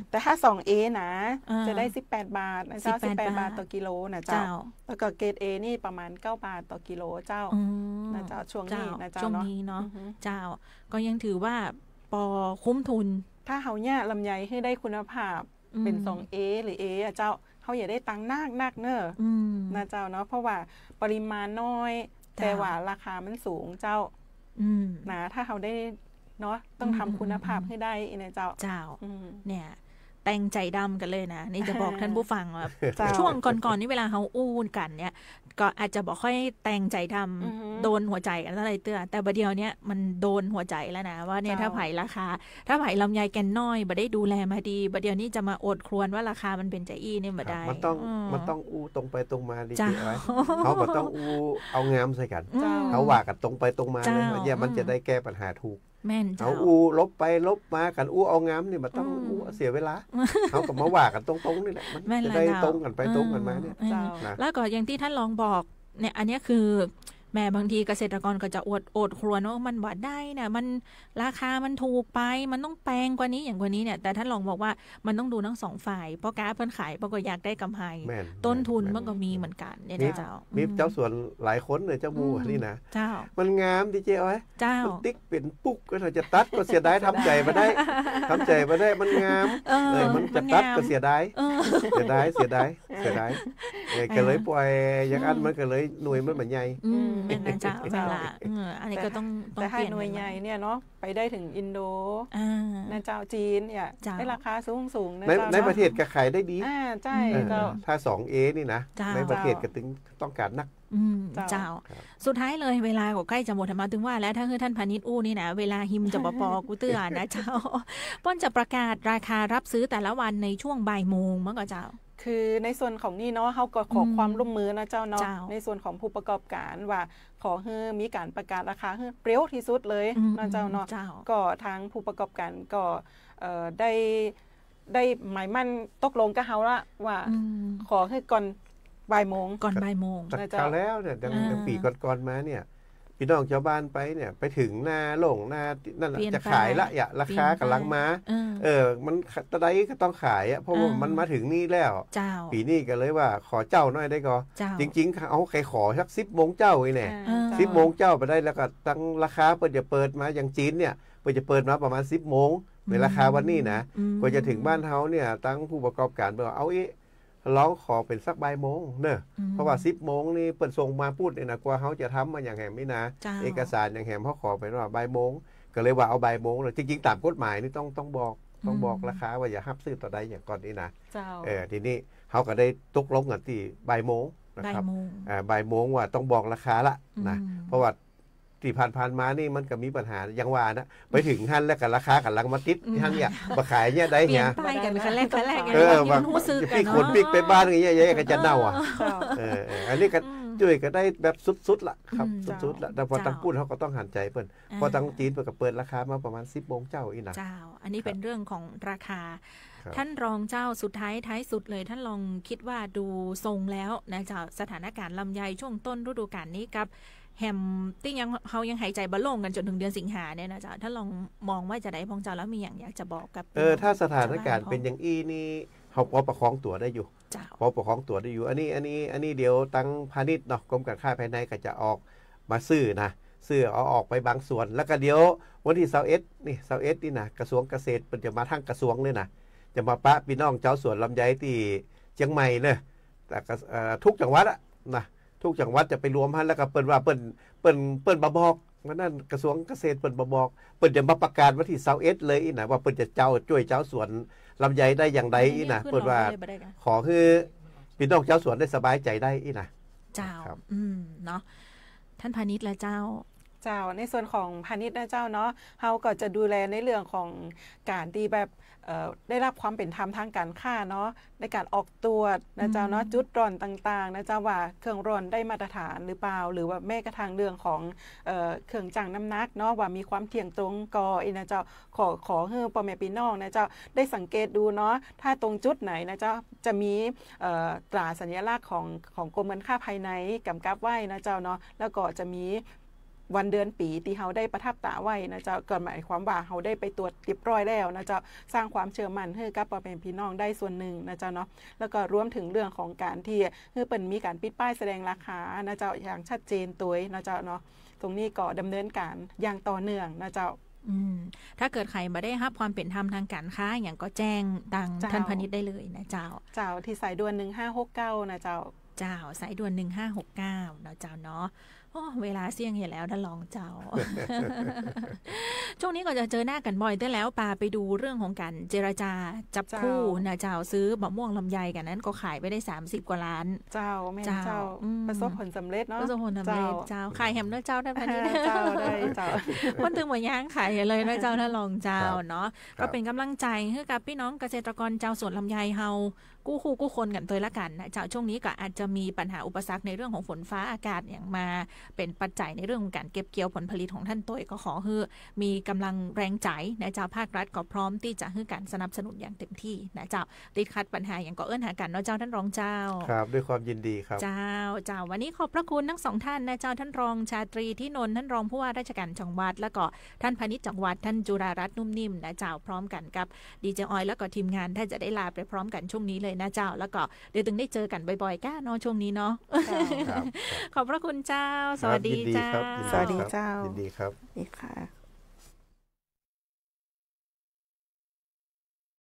แต่ถ้า 2A นะจะได้18บาทนะเจ้า18บาทต่อกิโลนะเจ้าแล้วก็เกรด A นี่ประมาณ9บาทต่อกิโลเจ้านะเจ้าช่วงนี้นะเจ้าเนาะเจ้าก็ยังถือว่าปอคุ้มทุนถ้าเฮาเนี่ยลำไยให้ได้คุณภาพเป็น 2A หรือ A เจ้าเขา เขาอย่าได้ตังค์นักเนอะนะเจ้าเนาะเพราะว่าปริมาณน้อยแต่ว่าราคามันสูงเจ้านะถ้าเขาได้เนาะต้องทำคุณภาพให้ได้นะเจ้าเนี่ยแต่งใจดำกันเลยนะนี่จะบอกท่านผู้ฟังว่าช่วงก่อนๆนี่เวลาเขาอู้กันเนี่ยก็อาจจะบอกค่อยแต่งใจดำโดนหัวใจกันอะไรเตื้อแต่บัดเดียวเนี่ยมันโดนหัวใจแล้วนะว่าเนี่ยถ้าไผ่ราคาถ้าไผ่ลำไยแกนน้อยบ่ได้ดูแลมาดีบัดเดียวนี้จะมาอดครวญว่าราคามันเป็นใจอี้นี่บ่ได้มันต้องอู้ตรงไปตรงมาดีๆไว้เขาก็ต้องอู้เอางามใส่กันเขาว่ากันตรงไปตรงมาเลยเนี่ยมันจะได้แก้ปัญหาถูกเอาอู้ลบไปลบมากันอู้เอางามนี่มันต้องอู้เสียเวลาเขาก็มาว่ากันตรงๆนี่แหละมันจะได้ตรงกันไปตรงกันมาเนี่ยแล้วก็อย่างที่ท่านลองบอกเนี่ยอันนี้คือแม่บางทีเกษตรกรก็จะอดครวญว่ามันบ่ได้นะมันราคามันถูกไปมันต้องแพงกว่านี้อย่างกว่านี้เนี่ยแต่ท่านลองบอกว่ามันต้องดูทั้งสองฝ่ายเพราะการเพิ่นขายเพราะก็อยากได้กำไรต้นทุนมันก็มีเหมือนกันเนี่ยนะเจ้ามีเจ้าส่วนหลายคนเลยเจ้ามูนี่นะเจ้ามันงามดิเจ้าไอ้เจ้าติ๊กเป็นปุ๊กก็เราจะตัดก็เสียดายทำใจมาได้มันงามมันจะตัดก็เสียดายก็เลยปล่อยอย่างอันมันก็เลยหน่วยมันเหมือนใหญ่เป็นนะเจ้าเวลาอันนี้ก็ต้องแต่ให้หน่วยใหญ่เนี่ยเนาะไปได้ถึงอินโดนะเจ้าจีนเนี่ยได้ราคาสูงนะเจ้าในประเทศก็ขายได้ดีใช่เจ้าถ้า 2A นี่นะในประเทศก็ถึงต้องการนักเจ้าสุดท้ายเลยเวลาก็ใกล้จะหมดมาถึงว่าแล้วถ้าคือท่านพาณิชย์อู้นี่นะเวลาหิมจะปอกูเตือนนะเจ้าป้นจะประกาศราคารับซื้อแต่ละวันในช่วงบ่ายโมงมั้งก็เจ้าคือในส่วนของนี่เนาะเขาก็ขอความร่วมมือนะเจ้าเนาะในส่วนของผู้ประกอบการว่าขอให้มีการประกาศราคาให้เปรี้ยวที่สุดเลยนะเจ้าเนาะก็ทางผู้ประกอบการก็ได้หมายมั่นตกลงกับเขาละว่าขอให้ก่อนบ่ายโมงนะเจ้าแล้วเนี่ยดังปีก่อนๆมาเนี่ยพี่น้องชาวบ้านไปเนี่ยไปถึงหน้าหลงหน้านั่นจะขายละอย่าราคากำลังมามันตะไดก็ต้องขายเพราะว่ามันมาถึงนี่แล้วปีนี้ก็เลยว่าขอเจ้าหน่อยได้ก็จริงๆเอาใครขอสัก10 โมงเจ้าไอ้เนี่ย10 โมงเจ้าไปได้แล้วก็ตั้งราคาเปิดจะเปิดมาอย่างจีนเนี่ยเปิดจะเปิดมาประมาณ10 โมงในราคาวันนี้นะกว่าจะถึงบ้านเฮาเนี่ยตั้งผู้ประกอบการบอกเอาร้องขอเป็นสักบ่ายโมงเนอะเพราะว่า10 โมงนี่เปิดส่งมาพูดเนี่ยนะกว่าเขาจะทำมาอย่างแหมไม่นะเอกสารอย่างแหมเขาขอเป็นว่าบ่ายโมงก็เลยว่าเอาบ่ายโมงเลยจริงๆตามกฎหมายนี่ต้องบอกราคาว่าอย่าห้ามซื้อต่อใดอย่างก่อนนี้นะทีนี้เขาก็ได้ตกลงกันที่บ่ายโมงนะครับบ่ายโมงว่าต้องบอกราคาละนะเพราะว่าที่ผ่านมานี่มันก็มีปัญหาอย่างว่านะไปถึงท่านแล้วกับราคากับลังมาติดท่านเนี่ยมาขายเนี่ยได้เนี่ยเปลี่ยนป้ายกันคันแรกมันหู้ซื้อกันเนาะคนปิกไปบ้านอย่างเงี้ยก็จะเน่าอันนี้ก็ช่วยก็ได้แบบสุดๆละครับสุดๆละแต่พอตั้งพูดเขาก็ต้องหันใจเปิ้นพอตั้งจีนเปิดก็เปิดราคามาประมาณ10 โมงเจ้าอีกนะเจ้าอันนี้เป็นเรื่องของราคาท่านรองเจ้าสุดท้ายสุดเลยท่านลองคิดว่าดูทรงแล้วนะเจ้าสถานการณ์ลำไยช่วงต้นฤดูกาลนี้กับแฮมที่ยังเขายังหายใจบะโล่งกันจนถึงเดือนสิงหาเนี่ยนะจ๊ะถ้าลองมองว่าจะได้พองเจ้าแล้วมีอย่างอยากจะบอกกับถ้าสถานการณ์เป็นอย่างนี่เขาพอประคองตัวได้อยู่พอประคองตัวได้อยู่อันนี้เดี๋ยวตั้งพาณิชย์เนาะกรมการค้าภายในก็จะออกมาซื้อเอาออกไปบางส่วนแล้วก็เดี๋ยววันที่21นี่นะกระทรวงเกษตรมันจะมาทั้งกระทรวงเลยนะจะมาปะพี่น้องเจ้าสวนลำไยที่เชียงใหม่เลยแต่ทุกจังหวัดนะทุกจังหวัดจะไปรวมให้แล้วก็เปิ้นว่าเปิ้นบบอกนั่นกระทรวงเกษตรเปิ้นบบอกเปิ้นจะมาประกาศวันที่21เลยนะว่าเปิ้นจะช่วยเจ้าสวนลำไยได้อย่างใดนะเปิ้นว่าขอคือพี่น้องเจ้าสวนได้สบายใจได้นะเจ้าเนาะท่านพาณิชย์และเจ้าในส่วนของพาณิชย์นะเจ้าเนาะเฮาก็จะดูแลในเรื่องของการที่แบบได้รับความเป็นธรรมทางการค้าเนาะในการออกตัวนะเจ้าเนาะจุดร่อนต่างๆนะเจ้าว่าเครื่องร่อนได้มาตรฐานหรือเปล่าหรือว่าแม้กระทั่งเรื่องของเครื่องจั่งน้ำหนักเนาะว่ามีความเที่ยงตรงก็นะเจ้าขอให้พ่อแม่พี่น้องนะเจ้าได้สังเกตดูเนาะถ้าตรงจุดไหนนะเจ้าจะมีตราสัญลักษณ์ของกรมการค้าภายในกำกับไว้นะเจ้าเนาะแล้วก็จะมีวันเดือนปีที่เขาได้ประทับตาไว้นะเจ้าก็หมายความว่าเขาได้ไปตรวจเรียบร้อยแล้วนะเจ้าสร้างความเชื่อมั่นให้กับพ่อแม่พี่น้องได้ส่วนหนึ่งนะเจ้าเนาะแล้วก็รวมถึงเรื่องของการที่คือเป็นมีการปิดป้ายแสดงราคานะเจ้าอย่างชัดเจนตัวนะเจ้าเนาะตรงนี้ก็ดำเนินการอย่างต่อเนื่องนะเจ้า ถ้าเกิดใครมาได้รับความเป็นธรรมทางการค้าอย่างก็แจ้งดังท่านพนิษฐ์ได้เลยนะเจ้าที่สายด่วน1569นะเจ้าสายด่วน1569เนาะเจ้าเนาะโอ้เวลาเสี่ยงเห็นแล้วท่านรองเจ้า ช่วงนี้ก็จะเจอหน้ากันบ่อยแต่แล้วปาไปดูเรื่องของการเจรจาจับคู่นะเจ้าซื้อมะม่วงลำไยกันนั้นก็ขายไปได้30กว่าล้านแม่เจ้าประสบผลสำเร็จเนาะประสบผลสำเร็จเจ้าขายแฮมเนื้อเจ้าได้พันนี้เจ้าได้เจ้าคนถึงหมดย่างขายเลยนะเจ้าท่านรองเจ้าเนาะก็เป็นกำลังใจให้กับพี่น้องเกษตรกรเจ้าสวนลำไยเฮากู้คู่กู้คนกันตัวละกันนะเจ้าช่วงนี้ก็อาจจะมีปัญหาอุปสรรคในเรื่องของฝนฟ้าอากาศอย่างมาเป็นปัจจัยในเรื่องของการเก็บเกี่ยวผลผลิตของท่านตัวก็ขอให้มีกำลังแรงใจนะเจ้าภาครัฐก็พร้อมที่จะให้การสนับสนุนอย่างเต็มที่นะเจ้าติดขัดปัญหาอย่างก็เอื้อนหากันเนาะเจ้าท่านรองเจ้าครับด้วยความยินดีครับเจ้าวันนี้ขอบพระคุณทั้งสองท่านนะเจ้าท่านรองชาตรีที่นนท์ท่านรองผู้ว่าราชการจังหวัดแล้วก็ท่านพาณิชย์จังหวัดท่านจุฬารัตน์นุ่มนิ่มนะเจ้าพร้อมกันกับดีเจออยแล้วก็ทีมงานถ้าจะได้ลาไปพร้อมกันช่วงนี้เลยนะเจ้าแล้วก็เดี๋ยวถึงได้เจอกันบ่อยๆก้าเนาะช่วงนี้เนาะขอบพระคุณเจ้าสวัสดีเจ้าสวัสดีเจ้ายินดีครับดีค่ะ